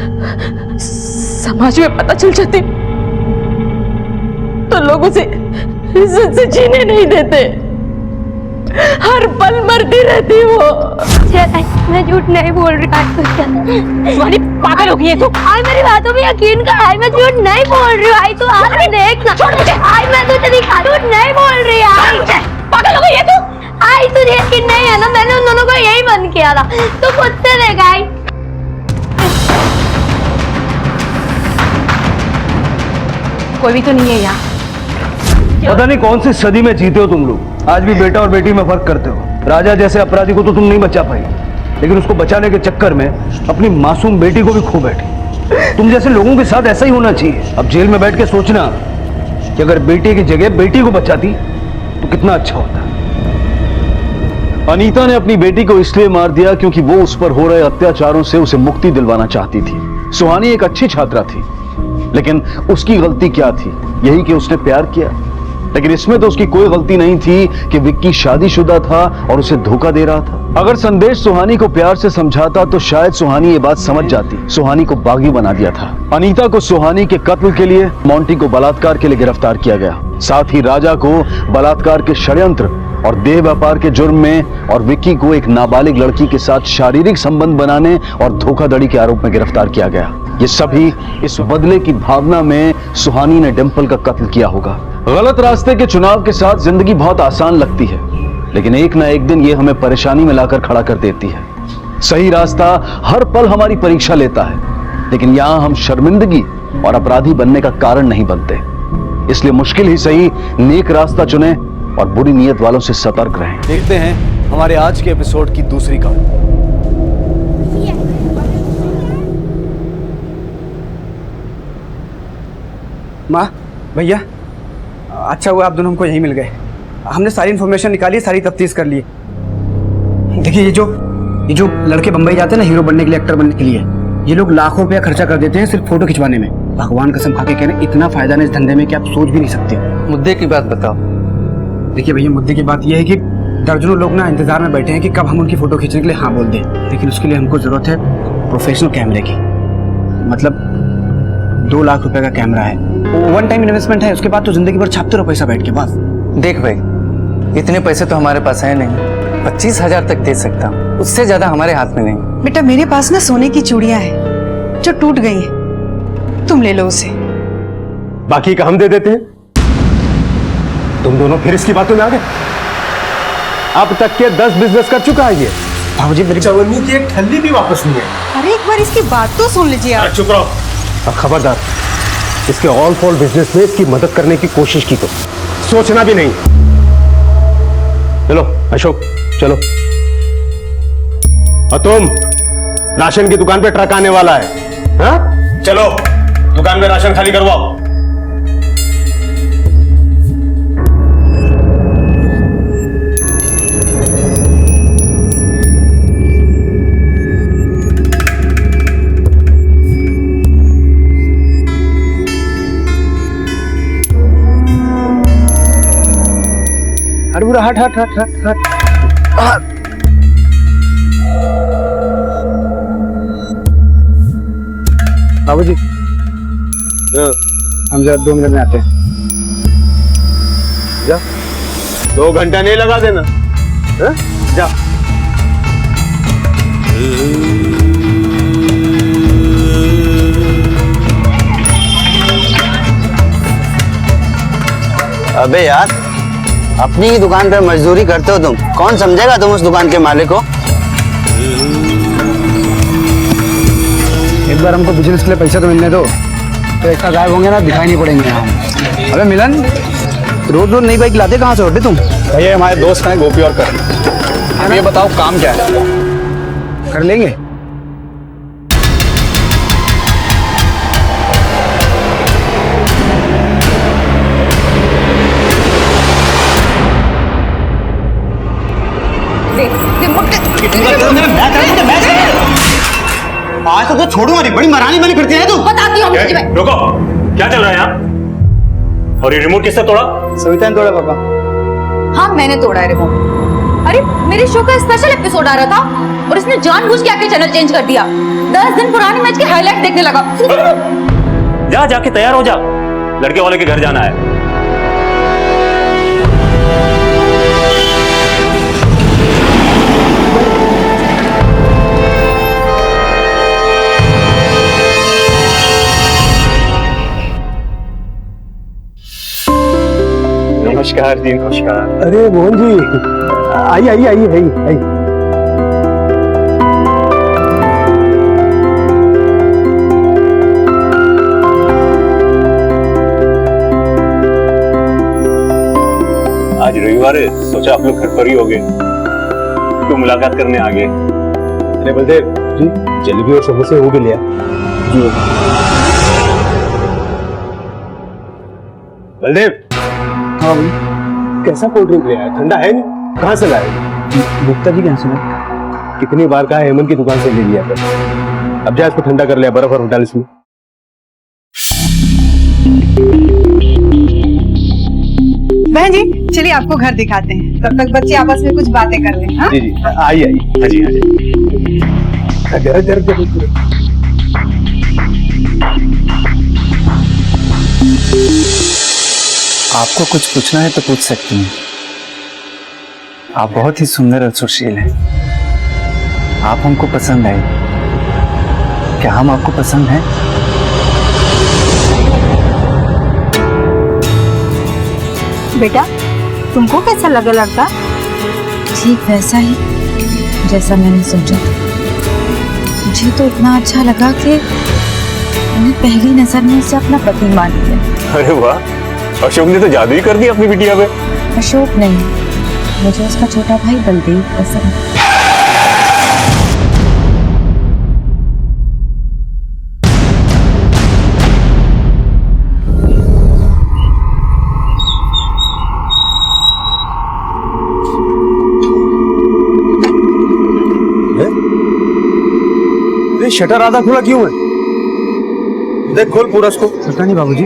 समाज में पता चल जाती तो लोग उसे इज्जत से जीने नहीं देते। हर पल मरती रहती वो। मैं झूठ नहीं बोल रही। सुहानी, पागल हो गई है तू। आई मेरी बातों में यकीन कर, आई मैं झूठ नहीं बोल रही हूँ। आई तू आके देख ना। छोड़ मुझे। आई मैं तुझे दिखा, झूठ नहीं बोल रही। आई पागल हो गई है तू। आई तुझे यकीन नहीं है ना? मैंने उन दोनों को यही बंद किया था, तू खुद से देख। आई कोई भी तो नहीं है यहाँ। पता नहीं कौन सी सदी में जीते हो तुम लोग। आज भी बेटा और बेटी में फर्क करते हो। राजा जैसे अपराधी को तो तुम नहीं बचा पाई, लेकिन उसको बचाने के चक्कर में अपनी मासूम बेटी को भी खो बैठी। तुम जैसे लोगों के साथ ऐसा ही होना चाहिए। अब जेल में बैठ के सोचना कि अगर बेटे की जगह बेटी को बचाती तो कितना अच्छा होता। अनीता ने अपनी बेटी को इसलिए मार दिया क्योंकि वो उस पर हो रहे अत्याचारों से उसे मुक्ति दिलवाना चाहती थी। सुहानी एक अच्छी छात्रा थी, लेकिन उसकी गलती क्या थी? यही कि उसने प्यार किया। लेकिन इसमें तो उसकी कोई गलती नहीं थी कि विक्की शादीशुदा था और उसे धोखा दे रहा था। अगर संदेश सुहानी को प्यार से समझाता तो शायद सुहानी ये बात समझ जाती। सुहानी को बागी बना दिया था। अनीता को सुहानी के कत्ल के लिए, मोंटी को बलात्कार के लिए गिरफ्तार किया गया। साथ ही राजा को बलात्कार के षड्यंत्र और देह व्यापार के जुर्म में, और विक्की को एक नाबालिग लड़की के साथ शारीरिक संबंध बनाने और धोखाधड़ी के आरोप में गिरफ्तार किया गया। ये सभी इस बदले की भावना में सुहानी ने डिंपल का कत्ल किया होगा। गलत रास्ते के चुनाव के साथ जिंदगी बहुत आसान लगती है, लेकिन एक ना एक दिन ये हमें परेशानी में लाकर खड़ा कर देती है। सही रास्ता हर पल हमारी परीक्षा लेता है, लेकिन यहां हम शर्मिंदगी और अपराधी बनने का कारण नहीं बनते। इसलिए मुश्किल ही सही नेक रास्ता चुने और बुरी नीयत वालों से सतर्क रहें। देखते हैं हमारे आज के एपिसोड की दूसरी कहानी। माँ, भैया, अच्छा हुआ आप दोनों हमको यहीं मिल गए। हमने सारी इन्फॉर्मेशन निकाली, सारी तफ्तीश कर ली। देखिए ये जो लड़के बम्बई जाते हैं ना हीरो बनने के लिए, एक्टर बनने के लिए, ये लोग लाखों रुपया खर्चा कर देते हैं सिर्फ फोटो खिंचवाने में। भगवान कसम खा के कह रहे हैं, इतना फायदा नहीं इस धंधे में कि आप सोच भी नहीं सकते। मुद्दे की बात बताओ। देखिए भैया, मुद्दे की बात यह है कि दर्जनों लोग ना इंतजार में बैठे हैं कि कब हम उनकी फोटो खींचने के लिए हाँ बोल दें, लेकिन उसके लिए हमको जरूरत है प्रोफेशनल कैमरे की। मतलब 2 लाख रुपए का कैमरा है, वन टाइम इन्वेस्टमेंट है, उसके बाद तो जिंदगी भर छापते रहो पैसा बैठ के बस। देख भाई, इतने पैसे तो हमारे पास है नहीं, 25,000 तक दे सकता हूँ, उससे ज्यादा हमारे हाथ में नहीं। बेटा मेरे पास ना सोने की चूड़ियां हैं जो टूट गई हैं, तुम ले लो उसे। बाकी का हम दे देते हैं। तुम दोनों फिर इसकी बातों में आ गए। अब तक के 10 बिजनेस कर चुका है ये। बाबूजी मेरी चवन्नी की एक ठल्ली भी वापस नहीं है। अरे एक बार इसकी बात तो सुन लीजिए आप। चुप रहो और खबरदार, इसके ऑल फॉल बिजनेस में इसकी मदद करने की कोशिश की तो सोचना भी नहीं। चलो अशोक चलो। और तुम, राशन की दुकान पे ट्रक आने वाला है, हाँ? चलो दुकान में राशन खाली करवाओ। अरे बुरा हट हट हट हट हट। बाबूजी हम जरा 2 मिनट में आते हैं। जा, 2 घंटा नहीं लगा देना, हाँ? जा। अबे यार, अपनी ही दुकान पर मजदूरी करते हो तुम, कौन समझेगा तुम उस दुकान के मालिक को? एक बार हमको बिजनेस के लिए पैसा तो मिलने दो, तो एक गायब होंगे ना, दिखाई नहीं पड़ेंगे हम। अबे मिलन, रोज रोज नई बाइक लाते कहाँ से होते तुम? भैया हमारे दोस्त हैं गोपी और करण। अब ये बताओ काम क्या है? कर लेंगे। आज तो छोड़ूंगा नहीं, बड़ी महारानी बनी फिरती है तू। बताती हूँ मैं। रुको, क्या चल रहा है यहाँ? और ये रिमोट किसने तोड़ा? सविता ने तोड़ा पापा। हाँ मैंने तोड़ा है रिमोट। अरे मेरे शो का स्पेशल एपिसोड आ रहा था और इसने जानबूझ के आके चैनल चेंज कर दिया। 10 दिन पुराने मैच के हाईलाइट देखने लगा। जा जाके तैयार हो जा, लड़के वाले के घर जाना है। नमस्कार जी, नमस्कार। अरे मोहन जी, आइए आइए आइए आइए। आज रविवार है, सोचा आप लोग घर पर ही होगे तो मुलाकात करने आ गए। अरे बलदेव जी, जलेबी और समोसे वो भी लिया जी। बलदेव, हाँ भाई, कैसा कोल्ड ड्रिंक ले आया? ठंडा है नहीं? कहाँ से लाए? गुप्ता जी कहाँ से? कितनी बार कहा हेमंत की दुकान से ले लिया था। अब जा इसको ठंडा कर लिया, बर्फ और डाल इसमें। बहन जी चलिए आपको घर दिखाते हैं, तब तक बच्चे आपस में कुछ बातें कर लें। हाँ? जी जी, आइए आइए। हाँ जी हाँ जी। आपको कुछ पूछना है तो पूछ सकती हैं। आप बहुत ही सुंदर और सुशील हैं। आप हमको पसंद आए, क्या हम आपको पसंद हैं? बेटा तुमको कैसा लगा लड़का? ठीक वैसा ही जैसा मैंने सोचा था। मुझे तो इतना अच्छा लगा कि मैंने पहली नजर में उसे अपना पति मान लिया। अरे वाह, अशोक ने तो जादू ही कर दिया अपनी बिटिया पे। अशोक नहीं, मुझे उसका छोटा भाई बलदेव पसंद है। शटर आधा खुला क्यों है? देख खोल पूरा उसको। पता नहीं बाबूजी।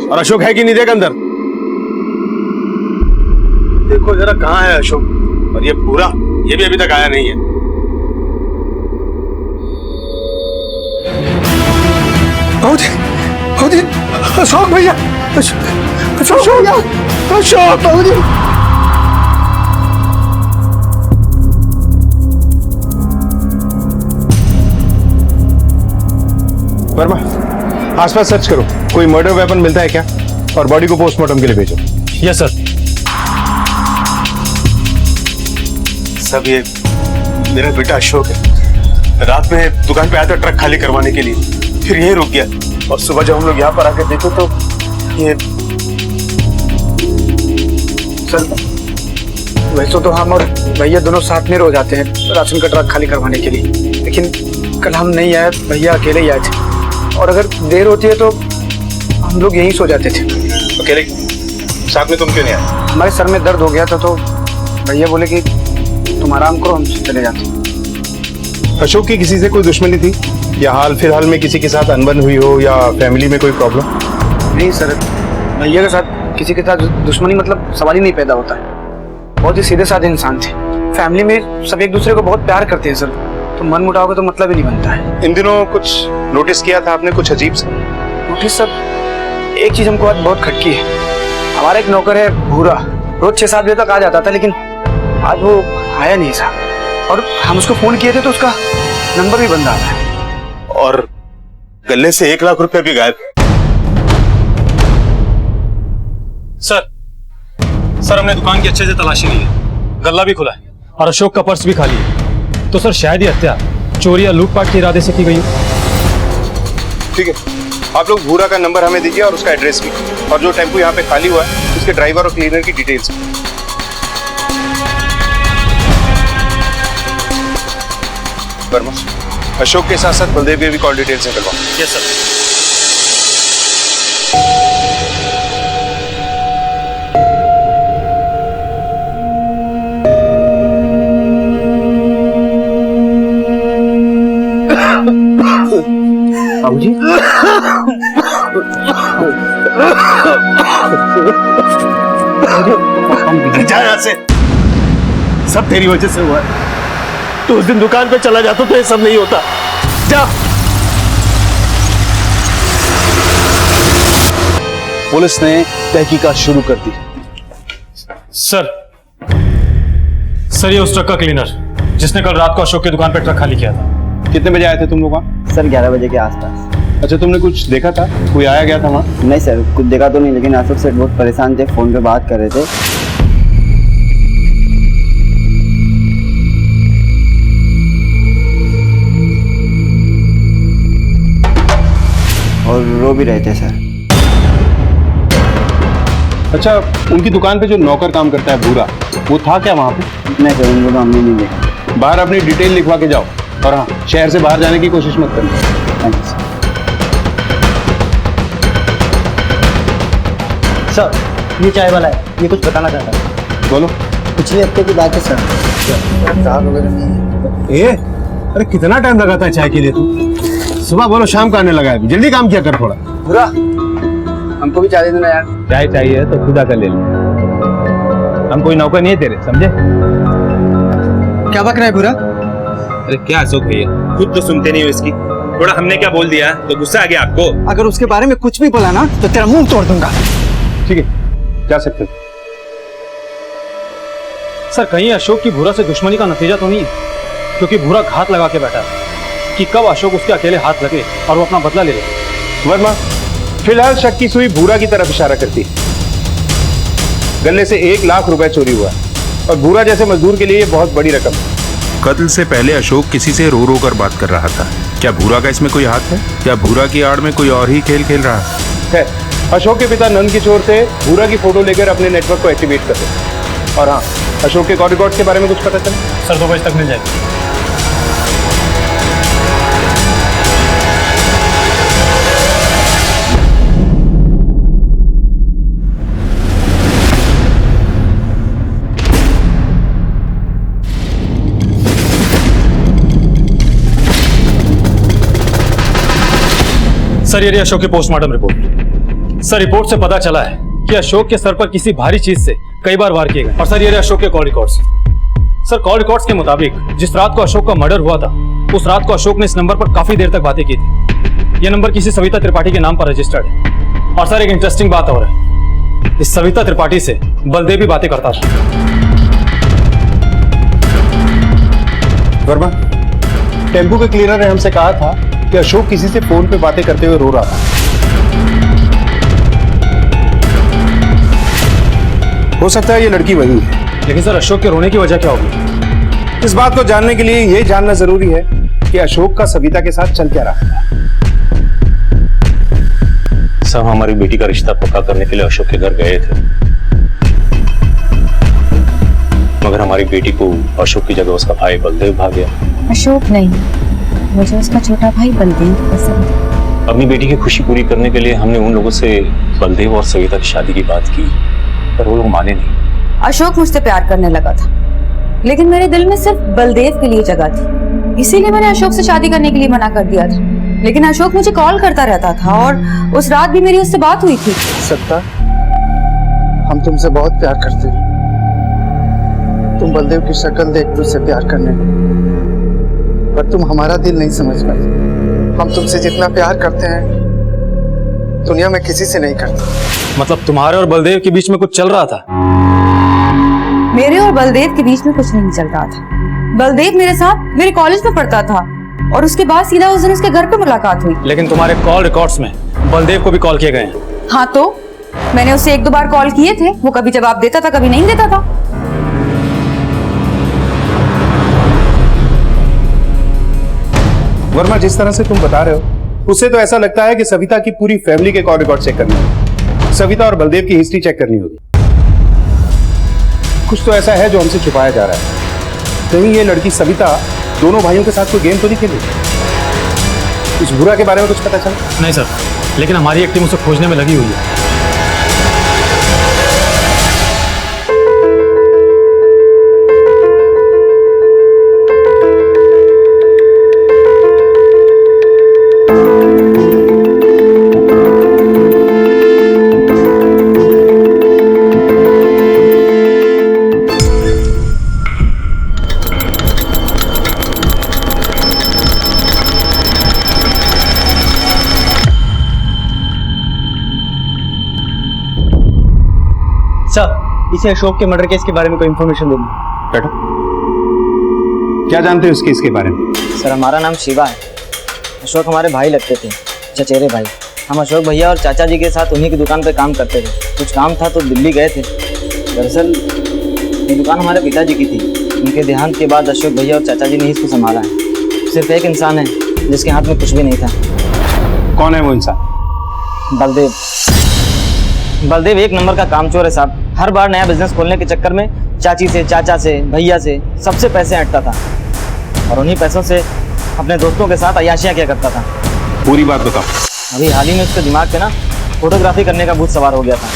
और अशोक है कि नहीं देख अंदर। देखो जरा कहाँ है अशोक। और ये पूरा, ये भी अभी तक आया नहीं है। अशोक भैया, अशोक भैया, अशोक बाबूजी। वर्मा, आसपास सर्च करो, कोई मर्डर वेपन मिलता है क्या, और बॉडी को पोस्टमार्टम के लिए भेजो। Yes sir. सब ये मेरा बेटा अशोक है। रात में दुकान पे आया था ट्रक खाली करवाने के लिए, फिर यही रुक गया, और सुबह जब हम लोग यहाँ पर आके देखो तो ये सर, वैसे तो हम और भैया दोनों साथ में रोज आते हैं राशन का ट्रक खाली करवाने के लिए, लेकिन कल हम नहीं आए, भैया अकेले ही आए थे। और अगर देर होती है तो हम लोग यहीं सो जाते थे। अकेले? साथ में तुम क्यों नहीं आए? हमारे सर में दर्द हो गया था तो भैया बोले कि तुम आराम करो, हम चले जाते। अशोक की किसी से कोई दुश्मनी थी, या हाल फिलहाल में किसी के साथ अनबन हुई हो, या फैमिली में कोई प्रॉब्लम? नहीं सर, भैया के साथ किसी के साथ दुश्मनी मतलब सवाल ही नहीं पैदा होता है। बहुत ही सीधे साधे इंसान थे। फैमिली में सब एक दूसरे को बहुत प्यार करते हैं सर, तो मन मुटाव का तो मतलब ही नहीं बनता है। इन दिनों कुछ नोटिस किया था आपने, कुछ अजीब सा? नोटिस सर, एक चीज हमको आज बहुत खटकी है। हमारा एक नौकर है भूरा, रोज 6-7 बजे तक आ जाता था, लेकिन आज वो आया नहीं साहब। और हम उसको फोन किए थे तो उसका नंबर भी बंद आ रहा है। और गले से 1 लाख रुपए भी गायब। सर हमने दुकान की अच्छे से तलाशी ली है, गल्ला भी खुला है और अशोक का पर्स भी खाली है। तो सर शायद ये हत्या चोरी या लूटपाट के इरादे से की गई है। ठीक है, आप लोग भूरा का नंबर हमें दीजिए और उसका एड्रेस भी, और जो टेम्पो यहाँ पे खाली हुआ है उसके ड्राइवर और क्लीनर की डिटेल्स। वर्मा, अशोक के साथ साथ बलदेव के भी कॉल डिटेल्स निकलवाओ। Yes sir. बाबूजी, जा यहाँ से, सब तेरी वजह से हुआ है। तू उस दिन दुकान पे चला जाता तो ये सब नहीं होता। जा। पुलिस ने तहकीकात शुरू कर दी। सर ये उस ट्रक का क्लीनर जिसने कल रात को अशोक की दुकान पर ट्रक खाली किया था। कितने बजे आए थे तुम लोग वहाँ? सर 11 बजे के आसपास। अच्छा, तुमने कुछ देखा था? कोई आया गया था वहाँ? नहीं सर, कुछ देखा तो नहीं, लेकिन अशोक सेठ बहुत परेशान थे, फोन पे बात कर रहे थे। और रो भी रहे थे सर। अच्छा, उनकी दुकान पे जो नौकर काम करता है भूरा, वो था क्या वहाँ पे? नहीं सर, उनको तो हमने नहीं देखा। बाहर अपनी डिटेल लिखवा के जाओ, और हाँ, शहर से बाहर जाने की कोशिश मत करना। Thank you sir. ये चाय वाला है, ये कुछ बताना चाहता है। बोलो। पिछले हफ्ते की बात है सर। अरे कितना टाइम लगाता है चाय के लिए तू? सुबह बोलो, शाम का आने लगा है, जल्दी काम किया कर थोड़ा। बुरा, हमको भी चाय दे देना यार। चाय चाहिए तो खुदा का ले लो, हम कोई नौकर नहीं है तेरे, समझे? क्या बक रहा है बुरा? अरे क्या अशोक भैया, खुद तो सुनते नहीं हो इसकी। थोड़ा हमने क्या बोल दिया तो गुस्सा आ गया आपको? अगर उसके बारे में कुछ भी बोला ना तो तेरा मुंह तोड़ दूंगा। ठीक है, जा सकते हो। सर कहीं अशोक की भूरा से दुश्मनी का नतीजा तो नहीं है, क्योंकि भूरा घात लगा के बैठा है कि कब अशोक उसके अकेले हाथ लगे और वो अपना बदला ले ले। वर्मा, फिलहाल शक की सुई भूरा की तरफ इशारा करती है। गले से 1 लाख रुपए चोरी हुआ है, और भूरा जैसे मजदूर के लिए ये बहुत बड़ी रकम है। कत्ल से पहले अशोक किसी से रो रो कर बात कर रहा था क्या भूरा का इसमें कोई हाथ है या भूरा की आड़ में कोई और ही खेल खेल रहा है? अशोक के पिता नंद किशोर से भूरा की फोटो लेकर अपने नेटवर्क को एक्टिवेट कर दे। और हाँ, अशोक के कॉल रिकॉर्ड्स के बारे में कुछ पता चला? सर 2 बजे तक मिल जाएगी। सर ये अशोक की पोस्टमार्टम रिपोर्ट। सर रिपोर्ट से पता चला है कि अशोक के सर पर किसी भारी चीज से कई बार वार किए गए। और सर ये अशोक के call records. Sir call records के मुताबिक जिस रात को अशोक का मर्डर हुआ था उस रात को अशोक ने इस नंबर पर काफी देर तक बातें की थी। ये नंबर किसी सविता त्रिपाठी के नाम पर रजिस्टर्ड है। और सर एक इंटरेस्टिंग बात और है, इस सविता त्रिपाठी से बलदेव भी बातें करता था। वर्मा, टेम्पू के क्लीनर ने हमसे कहा था कि अशोक किसी से फोन पे बातें करते हुए रो रहा था। हो सकता है ये लड़की वही है। लेकिन सर अशोक के रोने की वजह क्या होगी? इस बात को जानने के लिए ये जानना जरूरी है कि अशोक का सविता के साथ चल क्या रहा है। सब हमारी बेटी का रिश्ता पक्का करने के लिए अशोक के घर गए थे, मगर हमारी बेटी को अशोक की जगह उसका भाई बलदेव भाग गया। अशोक नहीं, मुझे उसका छोटा भाई बलदेव पसंद है। अपनी बेटी की खुशी पूरी करने के लिए हमने उन लोगों से बलदेव और सविता की शादी की बात की, पर वो लोग माने नहीं। अशोक मुझसे प्यार करने लगा था, लेकिन मेरे दिल में सिर्फ बलदेव के लिए जगह थी, इसीलिए मैंने अशोक से शादी करने के लिए मना कर दिया था। लेकिन अशोक मुझे कॉल करता रहता था और उस रात भी मेरी उससे बात हुई थी। सत्ता, हम तुमसे बहुत प्यार करते हैं। तुम बलदेव की शक्ल देख तुझसे प्यार करने लगे, पर तुम हमारा दिल नहीं समझ पाए। हम तुमसे जितना प्यार करते हैं दुनिया में किसी से नहीं करते। मतलब तुम्हारे और बलदेव के बीच में कुछ चल रहा था? मेरे और बलदेव के बीच में कुछ नहीं चल रहा था। बलदेव मेरे साथ मेरे कॉलेज में पढ़ता था और उसके बाद सीधा उस दिन उसके घर पे मुलाकात हुई। लेकिन तुम्हारे कॉल रिकॉर्ड्स में बलदेव को भी कॉल किए गए हैं। हाँ तो मैंने उससे 1-2 बार कॉल किए थे, वो कभी जवाब देता था कभी नहीं देता था। वर्मा, जिस तरह से तुम बता रहे हो उससे तो ऐसा लगता है कि सविता की पूरी फैमिली के कॉल रिकॉर्ड चेक करनी होगी, सविता और बलदेव की हिस्ट्री चेक करनी होगी। कुछ तो ऐसा है जो हमसे छुपाया जा रहा है। कहीं ये लड़की सविता दोनों भाइयों के साथ कोई गेम तो नहीं खेली? इस बुरा के बारे में कुछ पता चला? नहीं सर, लेकिन हमारी एक टीम उसे खोजने में लगी हुई है। इसे अशोक के मर्डर केस के बारे में कोई इन्फॉर्मेशन देनी। बैठो। क्या जानते हो इस केस के बारे में? सर हमारा नाम शिवा है। अशोक हमारे भाई लगते थे, चचेरे भाई। हम अशोक भैया और चाचा जी के साथ उन्हीं की दुकान पे काम करते थे। कुछ काम था तो दिल्ली गए थे। दरअसल ये दुकान हमारे पिताजी की थी। उनके देहांत के बाद अशोक भैया और चाचा जी ने इसको संभाला है। सिर्फ एक इंसान है जिसके हाथ में कुछ भी नहीं था। कौन है वो इंसान? बलदेव। बलदेव एक नंबर का कामचोर है साहब। हर बार नया बिजनेस खोलने के चक्कर में चाची से, चाचा से, भैया से सबसे पैसे हटता था और उन्हीं पैसों से अपने दोस्तों के साथ अय्याशियां किया करता था। पूरी बात बताओ। अभी हाल ही में उसके दिमाग पे ना फोटोग्राफी करने का भूत सवार हो गया था,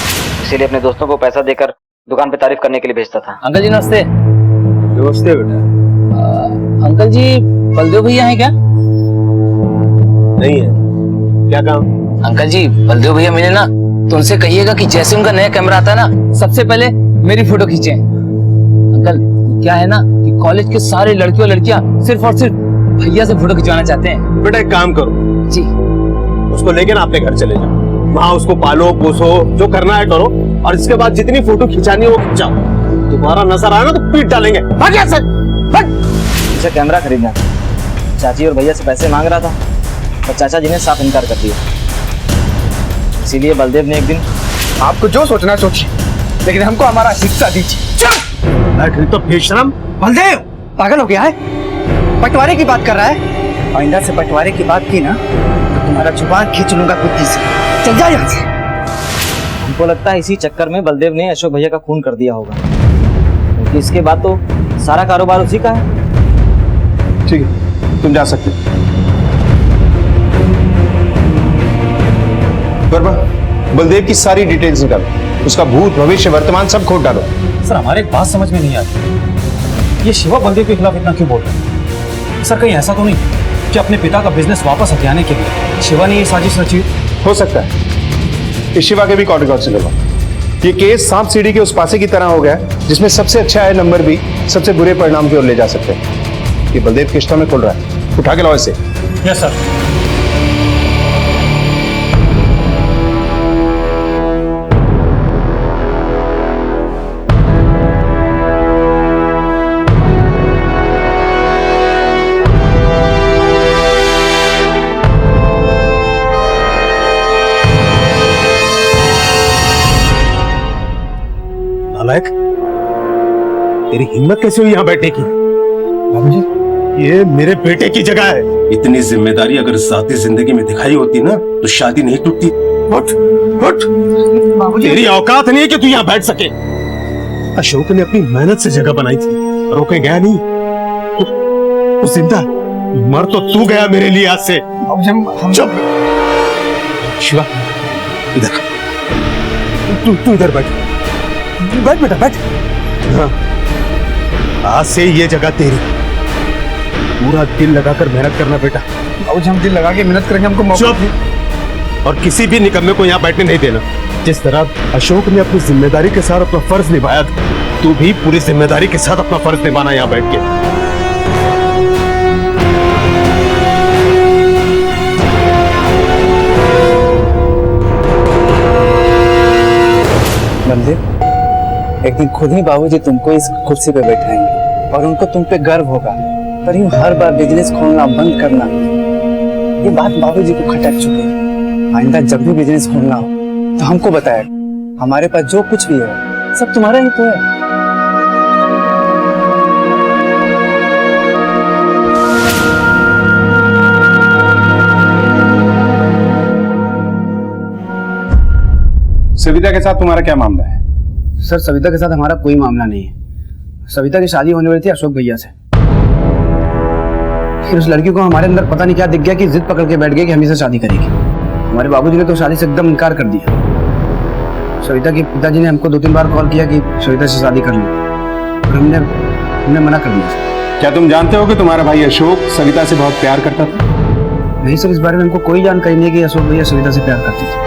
इसीलिए अपने दोस्तों को पैसा देकर दुकान पे तारीफ करने के लिए भेजता था। अंकल जी नमस्ते। नमस्ते बेटा। अंकल जी बलदेव भैया हैं क्या? नहीं है। क्या काम? अंकल जी बलदेव भैया मिले ना तो उनसे कहिएगा कि जैसे उनका नया कैमरा आता है ना सबसे पहले मेरी फोटो खींचे। अंकल क्या है ना कि कॉलेज के सारे लड़के और लड़कियां सिर्फ और सिर्फ भैया से फोटो खिंचवाना चाहते हैं। बेटा एक काम करो जी, उसको लेके ना अपने घर चले जाओ, वहाँ उसको पालो पोसो, जो करना है करो, और इसके बाद जितनी फोटो खिंचानी है वो खिंचाओ। दोबारा नजर आया ना तो पीट डालेंगे। मुझे कैमरा खरीदना था। चाची और भैया से पैसे मांग रहा था और चाचा जी ने साफ इनकार कर दिया। इसीलिए बलदेव ने एक दिन, आपको जो सोचना सोचिए, लेकिन हमको हमारा हिस्सा दीजिए। तो बेशरम बलदेव पागल हो गया है? बंटवारे की बात कर रहा है? आइंदा से बंटवारे की बात की ना तो तुम्हारा जुबान खींच लूंगा बुद्धि से। चल जा यहाँ से। हमको लगता है इसी चक्कर में बलदेव ने अशोक भैया का खून कर दिया होगा, क्योंकि इसके बाद तो सारा कारोबार उसी का है। ठीक है, तुम जा सकते हो। वर्मा, बलदेव की सारी डिटेल्स निकालो, उसका भूत भविष्य वर्तमान सब खोद डालो। सर हमारे एक बात समझ में नहीं आती, ये शिवा बलदेव के खिलाफ इतना क्यों बोल रहे हैं? सर कहीं ऐसा तो नहीं कि अपने पिता का बिजनेस वापस हथियाने के लिए शिवा ने ये साजिश रची? हो सकता है। इस शिवा के भी कॉल रिकॉर्ड से करवा। ये केस सांप सीढ़ी के उस पासे की तरह हो गया जिसमें सबसे अच्छा है नंबर भी सबसे बुरे परिणाम की ओर ले जा सकते हैं। ये बलदेव किश्तों में खुल रहा है, उठा के लाओ इसे। Yes sir. नालायक, तेरी हिम्मत कैसे हुई यहाँ बैठने की? बाबूजी, ये मेरे बेटे की जगह है। इतनी जिम्मेदारी अगर जाती जिंदगी में दिखाई होती ना तो शादी नहीं टूटती। उठ, उठ। तेरी औकात नहीं है कि तू यहाँ बैठ सके। अशोक ने अपनी मेहनत से जगह बनाई थी, रोके गया नहीं। वो जिंदा मर तो तू गया मेरे लिए आज से। चुप। शिवा, इधर तू इधर बैठ बैठ बेटा बैठ। हाँ, आज से ये जगह तेरी। पूरा दिल लगाकर मेहनत करना बेटा। और हम दिल लगा के मेहनत करेंगे, हमको मौका। चुप। और किसी भी निकम्मे को यहाँ बैठने नहीं देना। जिस तरह अशोक ने अपनी जिम्मेदारी के साथ अपना फर्ज निभाया था, तू भी पूरी जिम्मेदारी के साथ अपना फर्ज निभाना यहाँ बैठ के। बलदेव, एक दिन खुद ही बाबूजी तुमको इस कुर्सी पे बैठाएंगे और उनको तुम पे गर्व होगा। पर यूं हर बार बिजनेस खोलना बंद करना, ये बात बाबूजी को खटक चुकी है। आइंदा जब भी बिजनेस खोलना हो तो हमको बताया, हमारे पास जो कुछ भी है सब तुम्हारा ही तो है। सविता के साथ तुम्हारा क्या मामला है? सर सविता के साथ हमारा कोई मामला नहीं है। सविता की शादी होने वाली थी अशोक भैया से। फिर उस लड़की को हमारे अंदर पता नहीं क्या दिख गया कि जिद पकड़ के बैठ गई कि हम इसे शादी करेगी। हमारे बाबूजी ने तो शादी से एकदम इनकार कर दिया। सविता के पिताजी ने हमको 2-3 बार कॉल किया कि सविता से शादी कर लो, और हमने मना कर दिया। क्या तुम जानते हो कि तुम्हारा भाई अशोक सविता से बहुत प्यार करता था? नहीं सर, इस बारे में हमको कोई जानकारी नहीं कि अशोक भैया सविता से प्यार करते थे।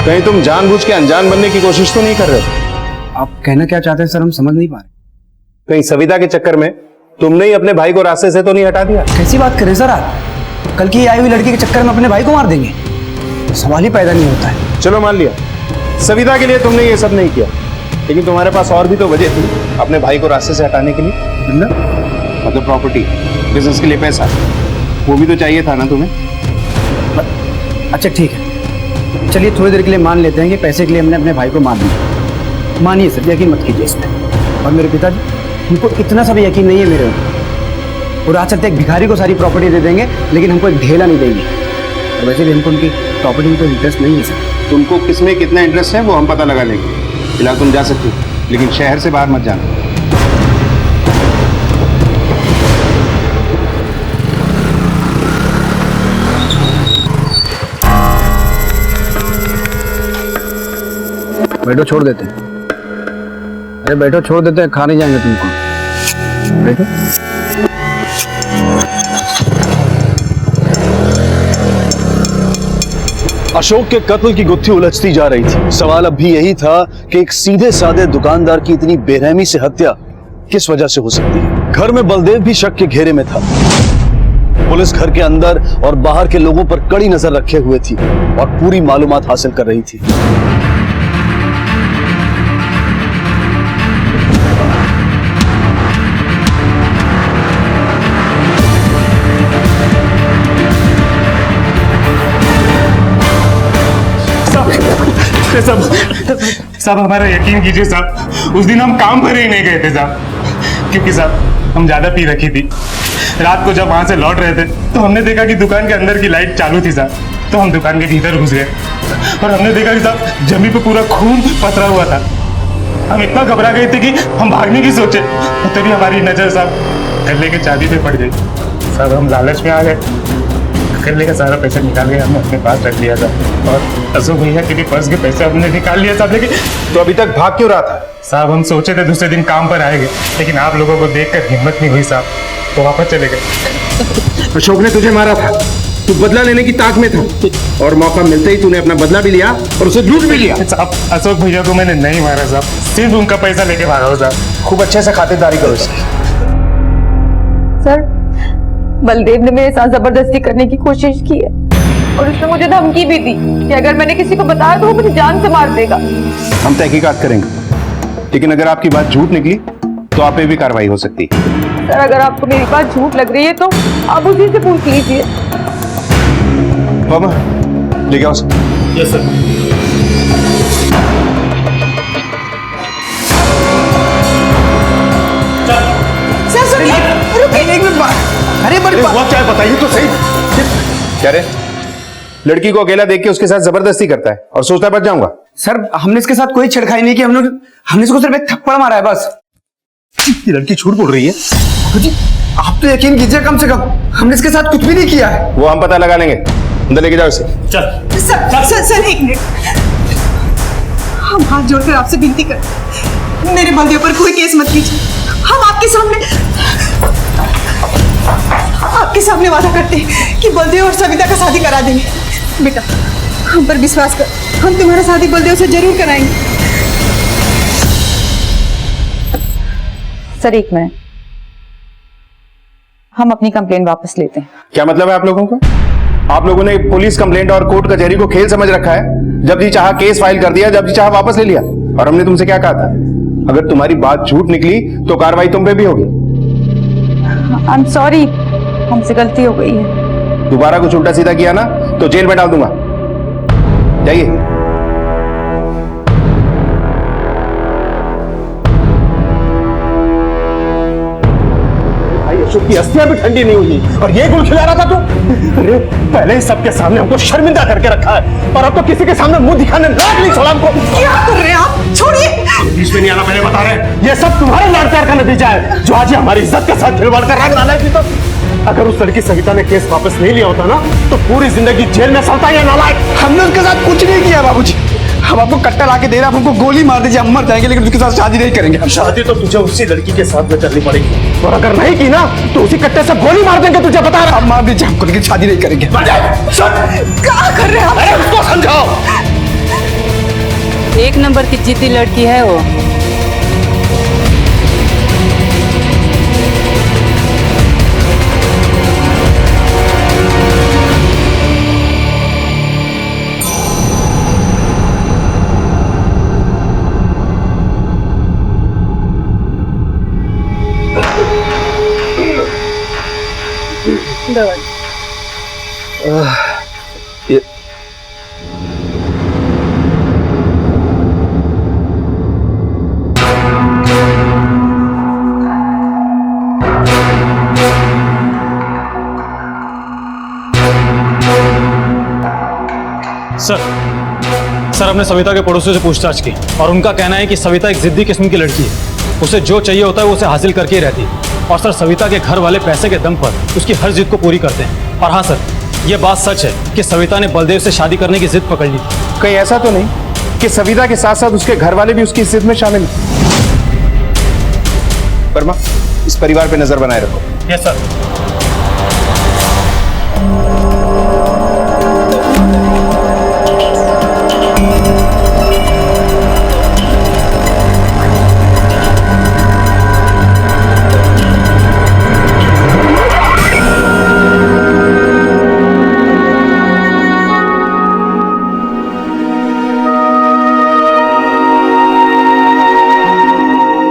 कहीं तुम जानबूझ के अनजान बनने की कोशिश तो नहीं कर रहे? आप कहना क्या चाहते हैं सर, हम समझ नहीं पा रहे। कहीं सविता के चक्कर में तुमने ही अपने भाई को रास्ते से तो नहीं हटा दिया? कैसी बात करें सर आप? कल की आई हुई लड़की के चक्कर में अपने भाई को मार देंगे? सवाल ही पैदा नहीं होता है। चलो मान लिया सविता के लिए तुमने ये सब नहीं किया, लेकिन तुम्हारे पास और भी तो वजह थी अपने भाई को रास्ते से हटाने के लिए। मतलब प्रॉपर्टी, बिजनेस के लिए पैसा, वो भी तो चाहिए था ना तुम्हें? अच्छा ठीक है, चलिए थोड़ी देर के लिए मान लेते हैं कि पैसे के लिए हमने अपने भाई को मार दिया। मानिए सर, यकीन मत कीजिए इस पर। और मेरे पिताजी, उनको इतना सा भी यकीन नहीं है मेरे ऊपर। और आज चलते एक भिखारी को सारी प्रॉपर्टी दे देंगे, लेकिन हमको एक ढेला नहीं देंगे। और वैसे भी हमको उनकी प्रॉपर्टी में कोई इंटरेस्ट नहीं है सर। तुमको किसमें कितना इंटरेस्ट है वो हम पता लगा लेंगे। फिलहाल तुम जा सकते हो, लेकिन शहर से बाहर मत जाना। बैठो, छोड़ देते हैं। अरे बैठो, छोड़ देते हैं, खा नहीं जाएंगे तुमको। बैठो। अशोक के कत्ल की गुत्थी उलझती जा रही थी। सवाल अब भी यही था कि एक सीधे साधे दुकानदार की इतनी बेरहमी से हत्या किस वजह से हो सकती है। घर में बलदेव भी शक के घेरे में था। पुलिस घर के अंदर और बाहर के लोगों पर कड़ी नजर रखे हुए थी और पूरी मालूमात हासिल कर रही थी। साहब हमारा यकीन कीजिए साहब, उस दिन हम काम पर ही नहीं गए थे साहब, क्योंकि साहब हम ज्यादा पी रखी थी। रात को जब वहां से लौट रहे थे तो हमने देखा कि दुकान के अंदर की लाइट चालू थी साहब। तो हम दुकान के भीतर घुस गए और हमने देखा कि साहब जमीन पे पूरा खून पसरा हुआ था। हम इतना घबरा गए थे कि हम भागने की सोचे, तभी हमारी नजर साहब गले के चाबी पे पड़ गई। साहब हम लालच में आ गए, गले का सारा पैसा निकाल के हमने अपने पास रख लिया था और अशोक भैया के भी पर्स के पैसे हमने निकाल लिया साहब। लेकिन तो अभी तक भाग क्यों रहा था? साहब हम सोचे थे दूसरे दिन काम पर आएंगे, लेकिन आप लोगों को देखकर हिम्मत नहीं हुई साहब, तो वापस चले गए। अशोक ने तुझे मारा था, तू बदला लेने की ताक में था और मौका मिलते ही तूने अपना बदला भी लिया और उसे लूट भी लिया। साहब अशोक भैया को मैंने नहीं मारा साहब, सिर्फ उनका पैसा लेके भागा हूँ साहब। खूब अच्छे से खातिरदारी करो इसकी। सर, बलदेव ने मेरे साथ जबरदस्ती करने की कोशिश की है और उसने मुझे धमकी भी दी कि अगर मैंने किसी को बताया तो वो मुझे जान से मार देगा। हम तहकीकात करेंगे, लेकिन अगर आपकी बात झूठ निकली तो आप पे भी कार्रवाई हो सकती है। सर, अगर आपको मेरी बात झूठ लग रही है तो आप उसी से पूछ लीजिए। बाबा लेके आओ। Yes sir. सर सुनिए, रुकिए एक मिनट। अरे बड़ी हुआ क्या है बताइए तो सही। क्या रे, लड़की को अकेला देख के उसके साथ जबरदस्ती करता है और सोचता है बच जाऊंगा। सर, हमने इसके साथ कोई छेड़खानी नहीं की, हमने इसको सिर्फ एक थप्पड़ मारा है बस। ये लड़की झूठ बोल रही है। जी, आप तो यकीन कीजिए, कम से कम हमने इसके साथ कुछ भी नहीं किया है। वो हम पता लगा लेंगे, अंदर लेके जाओ इसे। चल सर एक मिनट, हम हाथ जोड़कर आपसे विनती करते, मेरे बलदेव पर कोई केस मत कीजिए। हम आपके सामने वादा करते हैं कि बलदेव और सविता का शादी करा देंगे। बेटा हम पर विश्वास कर, हम तुम्हारा शादी बलदेव से जरूर कराएंगे। सर एक मिनट, हम अपनी कंप्लेंट वापस लेते हैं। क्या मतलब है आप लोगों का? आप लोगों ने पुलिस कंप्लेंट और कोर्ट कचहरी को खेल समझ रखा है। जब जी चाहा केस फाइल कर दिया, जब जी चाहा वापस ले लिया। और हमने तुमसे क्या कहा था, अगर तुम्हारी बात झूठ निकली तो कार्रवाई तुम पे भी होगी। आई एम सॉरी, हमसे गलती हो गई है। दोबारा कुछ उल्टा सीधा किया ना तो जेल में डाल दूंगा। जाइए। अशोक की अस्थियां भी ठंडी नहीं हुई और ये गुल खिला रहा था तू। अरे पहले ही सबके सामने हमको शर्मिंदा करके रखा है और अब तो किसी के सामने मुंह दिखाने लायक नहीं छोड़ा हमको। क्या कर रहे हैं आप? छोड़िए। बीच में नहीं आना, पहले बता रहे। ये सब तुम्हारे लाड़ प्यार का नतीजा है जो आज हमारी इज्जत के साथ खिलवाड़ कर रहा है। तो अगर उस लड़की सविता ने केस वापस नहीं लिया होता ना तो पूरी जिंदगी जेल में सड़ता या नालायक। हमने उसके साथ कुछ नहीं किया बाबूजी। हम आपको कट्टा लाके दे रहे हैं, आप हमको गोली मार दीजिए, हम मर जाएंगे, लेकिन उसके साथ शादी नहीं करेंगे। शादी तो तुझे उसी लड़की के साथ में करनी पड़ेगी और अगर नहीं की ना तो उसी कट्टे से गोली मार देंगे, तुझे बता रहा। आप मार दीजिए हमको, लेकिन शादी नहीं करेंगे। क्या कर रहे हैं आप? अरे उसको समझाओ। एक नंबर की जीती लड़की है वो। सर हमने सविता के पड़ोसियों से पूछताछ की और उनका कहना है कि सविता एक जिद्दी किस्म की लड़की है। उसे जो चाहिए होता है वो उसे हासिल करके ही रहती है। और सर सविता के घर वाले पैसे के दम पर उसकी हर जिद को पूरी करते हैं। और हाँ सर, ये बात सच है कि सविता ने बलदेव से शादी करने की जिद पकड़ ली थी। कहीं ऐसा तो नहीं कि सविता के साथ साथ उसके घर वाले भी उसकी जिद में शामिल हैं? वर्मा, इस परिवार पे नजर बनाए रखो। Yes sir.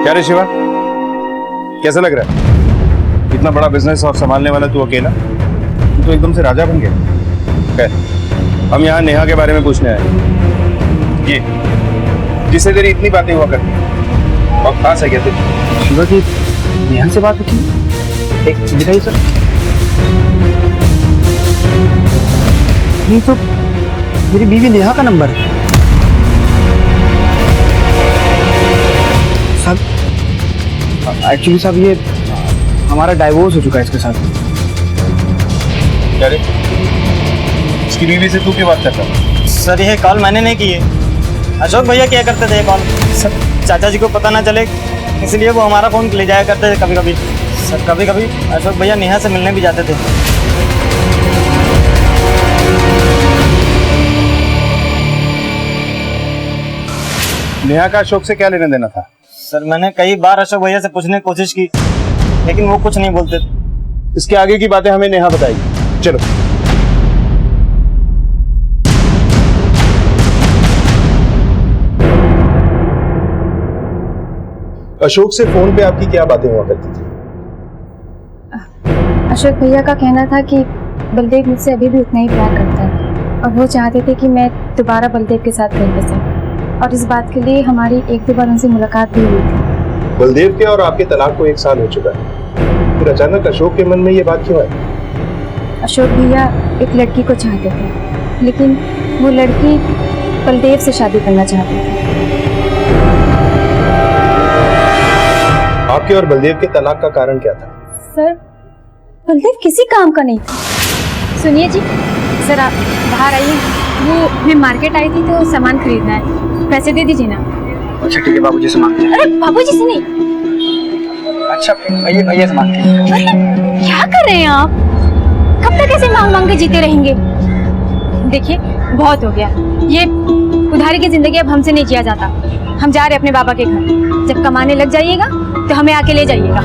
क्या रे शिवा, कैसा लग रहा है? इतना बड़ा बिजनेस और संभालने वाला तू अकेला? तू तो एकदम से राजा बन गया। खैर, हम यहाँ नेहा के बारे में पूछने आए। ये जिससे तेरी इतनी बातें हुआ करती, और खास है क्या तेरी? शिवा जी, नेहा से बात होती? एक दिखाइए सर। ये तो मेरी बीवी नेहा का नंबर है। साहब एक्चुअली साहब ये हमारा डाइवोर्स हो चुका है इसके साथ। क्या रे? इसकी बीवी से तू क्यों बात करता है? सर ये कॉल मैंने नहीं की है, अशोक भैया किया करते थे ये कॉल। सर चाचा जी को पता ना चले इसलिए वो हमारा फ़ोन ले जाया करते थे कभी कभी। सर कभी कभी अशोक भैया नेहा से मिलने भी जाते थे। नेहा का अशोक से क्या लेना देना था? सर मैंने कई बार अशोक भैया से पूछने की कोशिश की लेकिन वो कुछ नहीं बोलते थे। इसके आगे की बातें हमें नेहा बताएगी। चलो। अशोक से फोन पे आपकी क्या बातें हुआ करती थी? अशोक भैया का कहना था कि बलदेव मुझसे अभी भी उतना ही प्यार करता है और वो चाहते थे कि मैं दोबारा बलदेव के साथ घर बसाऊं, और इस बात के लिए हमारी एक दो बार उनसे मुलाकात भी हुई थी। बलदेव के और आपके तलाक को 1 साल हो चुका है, फिर अचानक अशोक के मन में ये बात क्यों आई? अशोक भैया एक लड़की को चाहते थे लेकिन वो लड़की बलदेव से शादी करना चाहती थी। आपके और बलदेव के तलाक का कारण क्या था? सर बलदेव किसी काम का नहीं था। सुनिए जी, सर आप बाहर आइए। वो मैं मार्केट आई थी तो सामान खरीदना है, पैसे दे दीजिए ना। अच्छा ठीक है बाबूजी से मांगते हैं। अरे बाबूजी से नहीं। अच्छा भैया से मांगते हैं। अरे क्या कर रहे हैं आप? कब तक ऐसे मांग मांग के जीते रहेंगे? देखिए बहुत हो गया, ये उधारी की जिंदगी अब हमसे नहीं जिया जाता। हम जा रहे अपने बाबा के घर, जब कमाने लग जाइएगा तो हमें आके ले जाइएगा।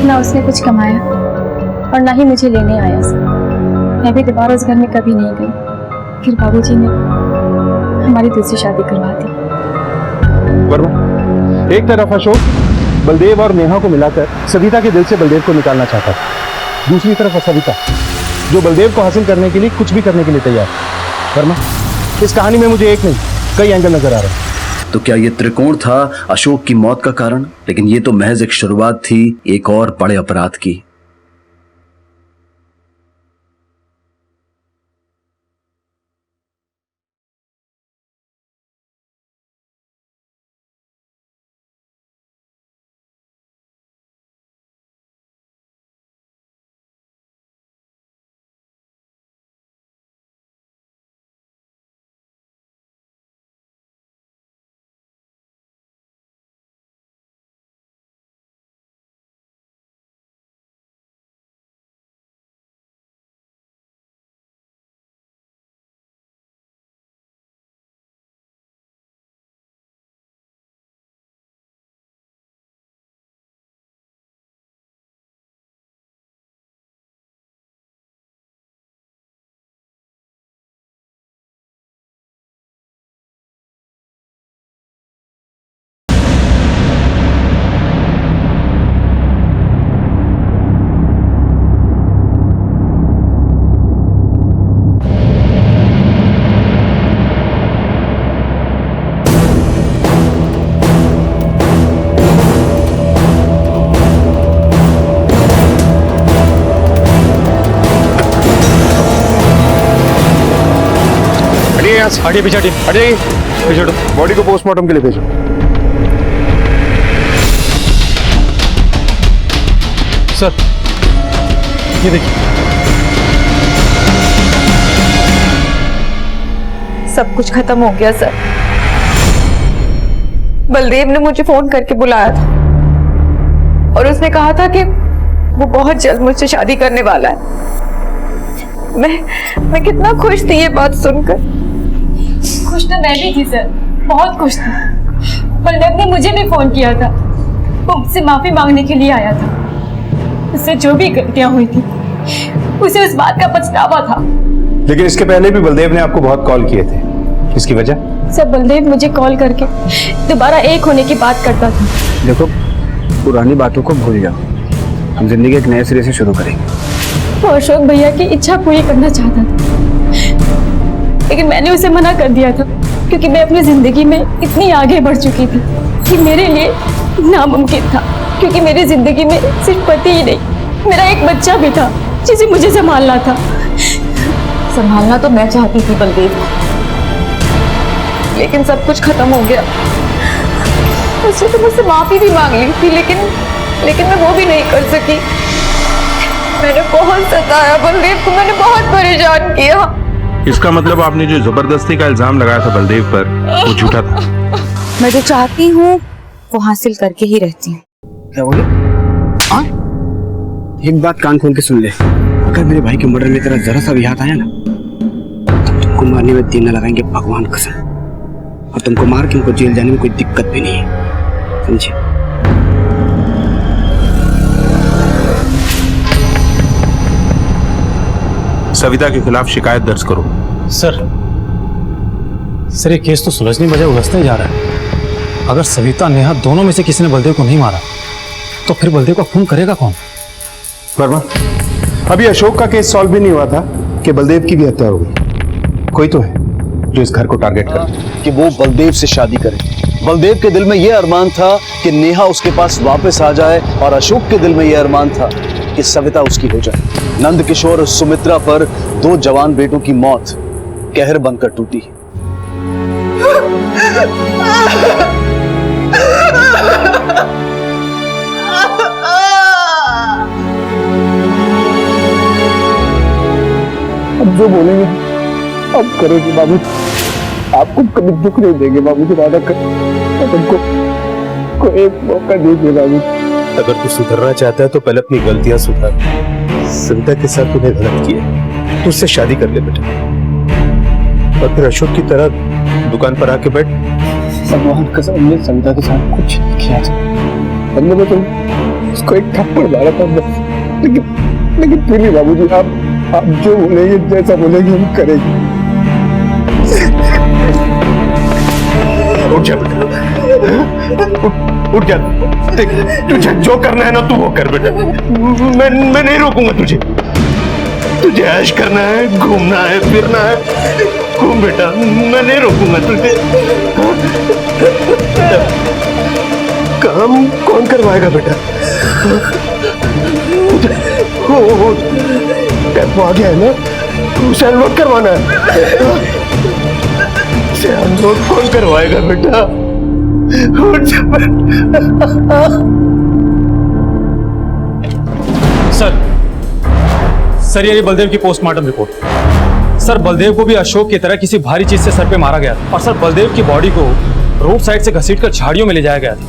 ना उसने कुछ कमाया और ना ही मुझे लेने आया। मैं भी दोबारा उस घर में कभी नहीं गई। फिर बाबूजी ने हमारी दूसरी शादी करवा दी। वर्मा, एक तरफ अशोक बलदेव और नेहा को मिलाकर सविता के दिल से बलदेव को निकालना चाहता था, दूसरी तरफ सविता जो बलदेव को हासिल करने के लिए कुछ भी करने के लिए तैयार। वर्मा, इस कहानी में मुझे एक नहीं कई एंगल नजर आ रहे हैं। तो क्या ये त्रिकोण था अशोक की मौत का कारण? लेकिन ये तो महज एक शुरुआत थी एक और बड़े अपराध की। हटिए पीछे हटिए, हटिए पीछे हटो। बॉडी को पोस्टमार्टम के लिए भेजो। सर ये देखिए, सब कुछ खत्म हो गया सर। बलदेव ने मुझे फोन करके बुलाया था और उसने कहा था कि वो बहुत जल्द मुझसे शादी करने वाला है। मैं कितना खुश थी ये बात सुनकर। खुश तो मैं भी थी सर, बहुत खुश थी। बलदेव ने मुझे भी फोन किया था, वो मुझसे माफी मांगने के लिए आया था। उससे जो भी गलतियां हुई थी उसे उस बात का पछतावा था। लेकिन इसके पहले भी बलदेव ने आपको बहुत कॉल किए थे, इसकी वजह? सर बलदेव मुझे कॉल करके दोबारा एक होने की बात करता था। देखो पुरानी बातों को भूल जाओ, हम जिंदगी एक नए सिरे से शुरू करेंगे। वो अशोक भैया की इच्छा पूरी करना चाहता था लेकिन मैंने उसे मना कर दिया था क्योंकि मैं अपनी जिंदगी में इतनी आगे बढ़ चुकी थी कि मेरे लिए नामुमकिन था। क्योंकि मेरी जिंदगी में सिर्फ पति ही नहीं, मेरा एक बच्चा भी था जिसे मुझे संभालना था। संभालना तो मैं चाहती थी बलदेव, लेकिन सब कुछ खत्म हो गया। उसने तो मुझसे माफी भी मांग ली थी, लेकिन मैं वो भी नहीं कर सकी। मैंने बहुत सताया बलदेव को, मैंने बहुत परेशान किया। इसका मतलब आपने जो जबरदस्ती का इल्जाम लगाया था बलदेव पर, वो झूठा था। मैं जो चाहती हूँ वो हासिल करके ही रहती हूँ। क्या बोले? हाँ? एक बात कान खोल के सुन ले, अगर मेरे भाई के मर्डर में तेरा जरा सा भी हाथ आया ना, तो तुमको मारने में देर न लगाएंगे, भगवान कसम। और तुमको मार के उनको जेल जाने में कोई दिक्कत भी नहीं है, समझे? सविता के खिलाफ शिकायत दर्ज करो। सर ये केस तो सुलझने बजाय उलझते जा रहा है। अगर सविता नेहा दोनों में से किसी ने बलदेव को नहीं मारा तो फिर बलदेव का खून करेगा कौन? वर्मा, अभी अशोक का केस सॉल्व भी नहीं हुआ था कि बलदेव की भी हत्या हो गई। कोई तो है जो इस घर को टारगेट करे कि वो बलदेव से शादी करे। बलदेव के दिल में यह अरमान था कि नेहा उसके पास वापस आ जाए, और अशोक के दिल में यह अरमान था कि सविता उसकी हो जाए। नंद किशोर और सुमित्रा पर दो जवान बेटों की मौत कहर बनकर टूटी। अब जो बोलेंगे अब करेंगे बाबू, आपको कभी दुख नहीं देंगे बाबू जी, वादा कर। तुमको एक मौका दीजिए बाबू। अगर तू सुधरना चाहता है तो पहले अपनी गलतियां सुधार। सविता के साथ तूने गलत किया, तू उससे शादी कर ले बेटा, और फिर अशोक की तरह दुकान पर आके बैठ। भगवान कसम, हमने सविता के साथ कुछ नहीं किया था। हमने तो तुम उसको एक थप्पड़ मारा था बस। लेकिन फिर भी बाबूजी, आप जो बोलेंगे, जैसा बोलेंगे हम करेंगे। उठ जा बेटा, उठ जा। देख, तुझे जो करना है ना तू वो कर बेटा। मैं नहीं रोकूंगा तुझे। तुझे ऐश करना है, घूमना है, फिरना है, घूम बेटा, मैं नहीं रोकूंगा तुझे। काम कौन करवाएगा बेटा? टेम्पो आ गया है ना, उसे अनलोड करवाना है। उसे अनलोड कौन करवाएगा बेटा? सर ये बलदेव की पोस्टमार्टम रिपोर्ट। सर बलदेव को भी अशोक की तरह किसी भारी चीज से सर पे मारा गया था, और सर बलदेव की बॉडी को रोड साइड से घसीटकर झाड़ियों में ले जाया गया था।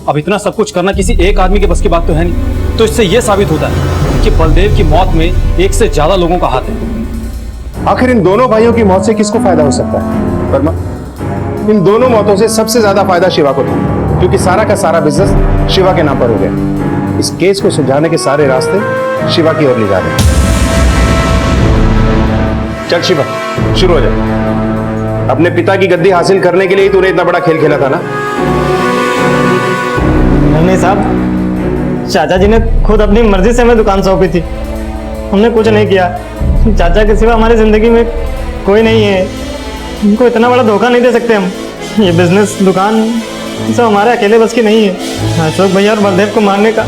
अब इतना सब कुछ करना किसी एक आदमी के बस की बात तो है नहीं, तो इससे यह साबित होता है कि बलदेव की मौत में एक से ज्यादा लोगों का हाथ है। आखिर इन दोनों भाइयों की मौत से किसको फायदा हो सकता है? वर्मा, इन दोनों मौतों से सबसे ज्यादा फायदा शिवा को था, क्योंकि सारा का सारा बिजनेस शिवा के नाम पर हो गया। इस केस को सुलझाने के सारे रास्ते शिवा की ओर ले जा रहे हैं। चल शिवा, शुरू हो जा। अपने पिता की गद्दी हासिल करने के लिए ही तूने इतना बड़ा खेल खेला था ना? नहीं साहब, चाचा जी ने खुद अपनी मर्जी से हमें दुकान सौंपी थी, हमने कुछ नहीं किया। चाचा के सिवा हमारी जिंदगी में कोई नहीं है, उनको इतना बड़ा धोखा नहीं दे सकते हम। ये बिजनेस, दुकान सब हमारे अकेले बस की नहीं है। अशोक भैया और बलदेव को मारने का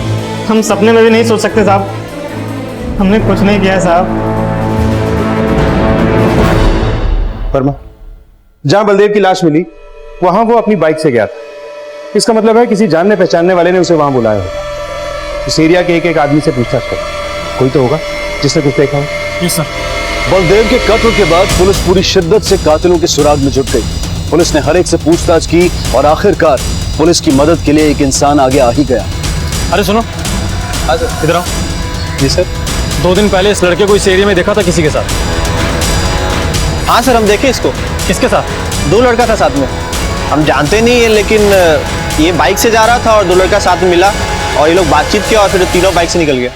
हम सपने में भी नहीं सोच सकते साहब, हमने कुछ नहीं किया है साहब। वर्मा, जहां बलदेव की लाश मिली वहां वो अपनी बाइक से गया था। इसका मतलब है किसी जानने पहचानने वाले ने उसे वहां बुलाया होगा। इस एरिया के एक आदमी से पूछताछ करो, कोई तो होगा जिसने कुछ देखा हो। Yes sir. बलदेव के कत्ल के बाद पुलिस पूरी शिद्दत से कातिलों के सुराग में जुट गई। पुलिस ने हर एक से पूछताछ की और आखिरकार पुलिस की मदद के लिए एक इंसान आगे आ ही गया। अरे सुनो, इधर आओ। जी सर। 2 दिन पहले इस लड़के को इस एरिया में देखा था किसी के साथ। हाँ सर, हम देखे इसको। किसके साथ? 2 लड़का था साथ में। हम जानते नहीं है, लेकिन ये बाइक से जा रहा था और 2 लड़का साथ में मिला और ये लोग बातचीत किया और फिर तीनों बाइक से निकल गए।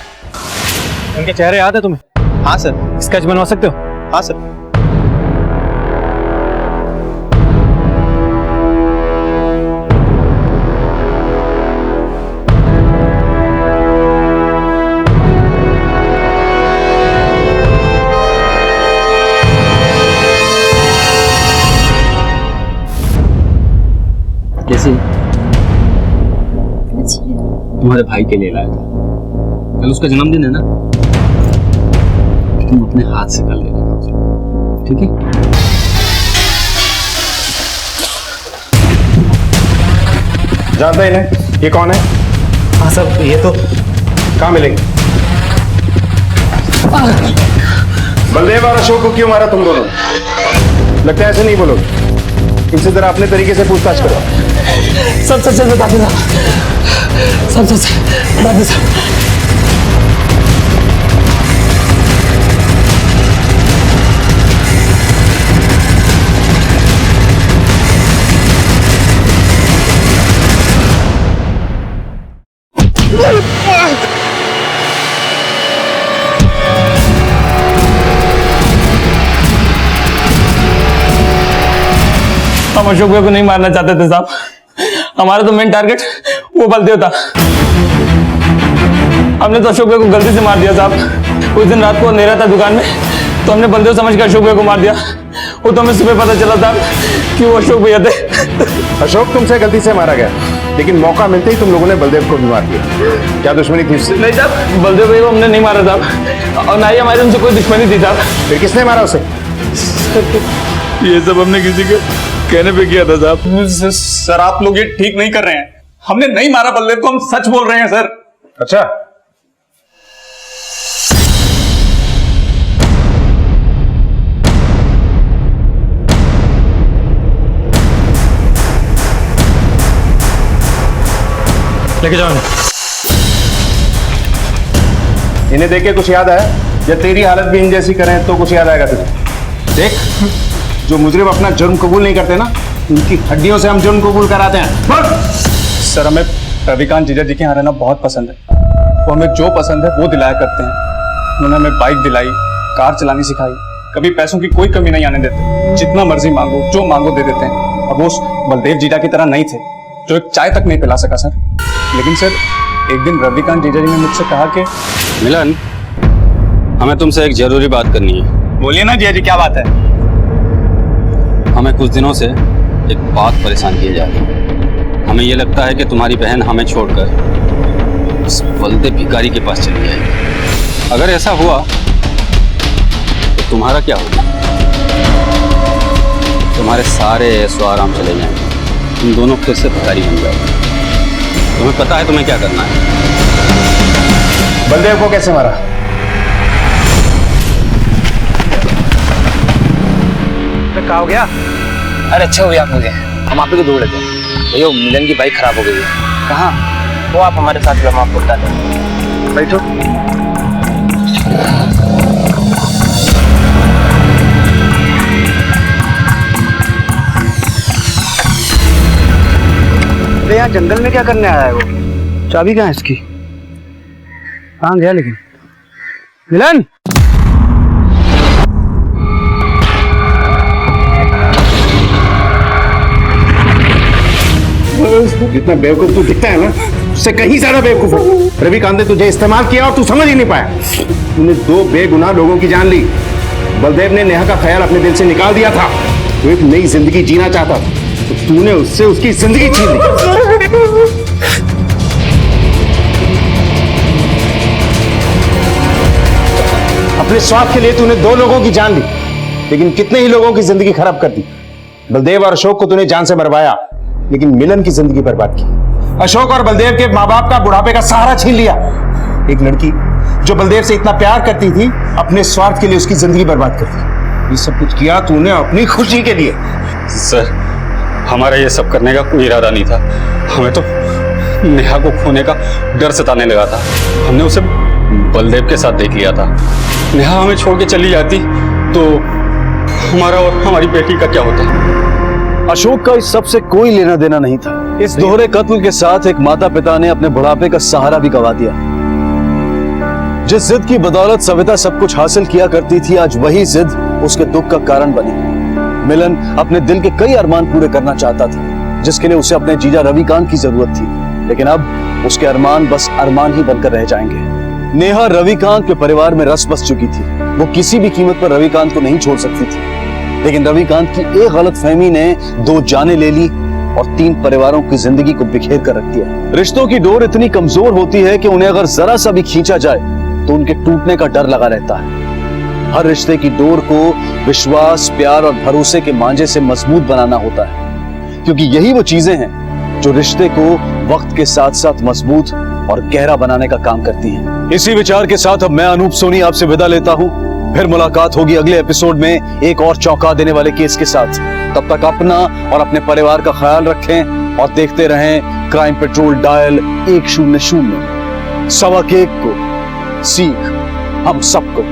उनके चेहरे याद है तुम्हें? हाँ सर। स्केच बनवा सकते हो? हाँ सर। जैसे तुम्हारे भाई के लिए लाया था। कल उसका जन्मदिन है ना, तुम अपने हाथ से कर लेना, ठीक है? जानते हैं इन्हें? ये कौन है? हाँ सर, ये तो कहाँ मिलेंगे? बलदेव और अशोक को क्यों मारा तुम दोनों? लगता है ऐसे नहीं बोलोगे, इनसे जरा अपने तरीके से पूछताछ करो। सब सच बता दे साहब, सब सच बता दे साहब। हम अशोक भाई को नहीं मारना चाहते थे साहब, हमारा तो मेन टारगेट वो बलदेव था। हमने तो अशोक भाई को गलती से मार दिया साहब। उस दिन रात को अंधेरा था दुकान में, तो हमने बलदेव समझ कर अशोक भाई को मार दिया। वो तो हमें सुबह पता चला था कि वो अशोक भैया थे। अशोक तुमसे गलती से मारा गया, लेकिन मौका मिलते ही तुम लोगों ने बलदेव को भी मार दिया। क्या दुश्मनी थी उससे? नहीं साहब, बलदेव भाई को हमने नहीं मारा साहब, और ना ही हमारे उनसे कोई दुश्मनी थी साहब। फिर किसने मारा उसे? ये सब हमने किसी के कहने पे किया था साहब। सर आप लोग ये ठीक नहीं कर रहे हैं, हमने नहीं मारा बलदेव को, हम सच बोल रहे हैं सर। अच्छा, लेके जाओ इन्हें देख के कुछ याद आया? या तेरी हालत भी इन जैसी करें तो कुछ याद आएगा तुझे? देख, जो मुजरिम अपना जुर्म कबूल नहीं करते ना, उनकी हड्डियों से हम जुर्म कबूल कराते हैं। सर हमें रविकांत जीजा जी के यहाँ रहना बहुत पसंद है, वो हमें जो पसंद है वो दिलाया करते हैं। उन्होंने हमें बाइक दिलाई, कार चलानी सिखाई, कभी पैसों की कोई कमी नहीं आने देते। जितना मर्जी मांगो, जो मांगो दे देते हैं। और वो बलदेव जीजा की तरह नहीं थे जो एक चाय तक नहीं पिला सका सर। लेकिन सर एक दिन रविकांत जीजा जी ने मुझसे कहा कि मिलन, हमें तुमसे एक जरूरी बात करनी है। बोलिए ना जीजा जी, क्या बात है? हमें कुछ दिनों से एक बात परेशान किए जा रही है। हमें यह लगता है कि तुम्हारी बहन हमें छोड़कर उस बलदेव भिखारी के पास चली जाएगी। अगर ऐसा हुआ तो तुम्हारा क्या होगा? तुम्हारे सारे ऐशो आराम चले जाएंगे, तुम दोनों फिर से भिखारी बन जाओगे। तुम्हें पता है तुम्हें क्या करना है? बलदेव को कैसे मारा? कहा हो गया? अरे अच्छा हो गया आप मुझे, हम आप ही को ढूंढ लेते हैं। भैया मिलन की बाइक खराब हो गई है। कहाँ? वो आप हमारे साथ हम आपको बता दें। बैठो। अरे यहाँ जंगल में क्या करने आया है वो? चाबी कहाँ है इसकी? कहाँ गया लेकिन? मिलन! जितना बेवकूफ तू दिखता है ना, उससे कहीं ज्यादा बेवकूफ है। रविकांत ने तुझे इस्तेमाल किया और तू समझ ही नहीं पाया। तूने दो बेगुनाह लोगों की जान ली। बलदेव ने नेहा का ख्याल अपने दिल से निकाल दिया था। वो एक नई जिंदगी जीना चाहता था, तो तूने उससे उसकी जिंदगी छीन ली। अपने स्वार्थ के लिए तूने दो लोगों की जान ली, लेकिन कितने ही लोगों की जिंदगी खराब कर दी। बलदेव और अशोक को तूने जान से मरवाया, लेकिन मिलन की जिंदगी बर्बाद की। अशोक और बलदेव के माँ बाप का बुढ़ापे का सहारा छीन लिया। एक लड़की जो बलदेव से इतना प्यार करती थी, अपने स्वार्थ के लिए उसकी जिंदगी बर्बाद कर दी। ये सब कुछ किया तूने अपनी खुशी के लिए। सर हमारा ये सब करने का कोई इरादा नहीं था। हमें तो नेहा को खोने का डर सताने लगा था। हमने उसे बलदेव के साथ देख लिया था। नेहा हमें छोड़ के चली जाती तो हमारा और हमारी बेटी का क्या होता? अशोक का इस सब से कोई लेना देना नहीं था। इस दोहरे कत्ल के साथ एक माता पिता ने अपने बुढ़ापे का सहारा भी गंवा दिया। जिस जिद की बदौलत सविता सब कुछ हासिल किया करती थी, आज वही जिद उसके दुख का कारण बनी। मिलन अपने दिल के कई अरमान पूरे करना चाहता था, जिसके लिए उसे अपने जीजा रविकांत की जरूरत थी, लेकिन अब उसके अरमान बस अरमान ही बनकर रह जाएंगे। नेहा रविकांत के परिवार में रस बस चुकी थी। वो किसी भी कीमत पर रविकांत को नहीं छोड़ सकती थी, लेकिन रविकांत की एक गलतफहमी ने दो जानें ले ली और 3 परिवारों की जिंदगी को बिखेर कर रख दिया। रिश्तों की डोर इतनी कमजोर होती है कि उन्हें अगर जरा सा भी खींचा जाए तो उनके टूटने का डर लगा रहता है। हर रिश्ते की डोर को विश्वास, प्यार और भरोसे के मांझे से मजबूत बनाना होता है, क्योंकि यही वो चीजें हैं जो रिश्ते को वक्त के साथ साथ मजबूत और गहरा बनाने का काम करती हैं। इसी विचार के साथ अब मैं अनूप सोनी आपसे विदा लेता हूं। फिर मुलाकात होगी अगले एपिसोड में एक और चौंका देने वाले केस के साथ। तब तक अपना और अपने परिवार का ख्याल रखें और देखते रहें क्राइम पेट्रोल डायल 100। सबक एक को सीख हम सबको।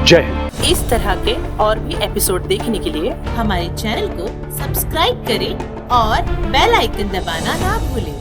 जय हिंद। इस तरह के और भी एपिसोड देखने के लिए हमारे चैनल को सब्सक्राइब करें और बेल आइकन दबाना ना भूलें।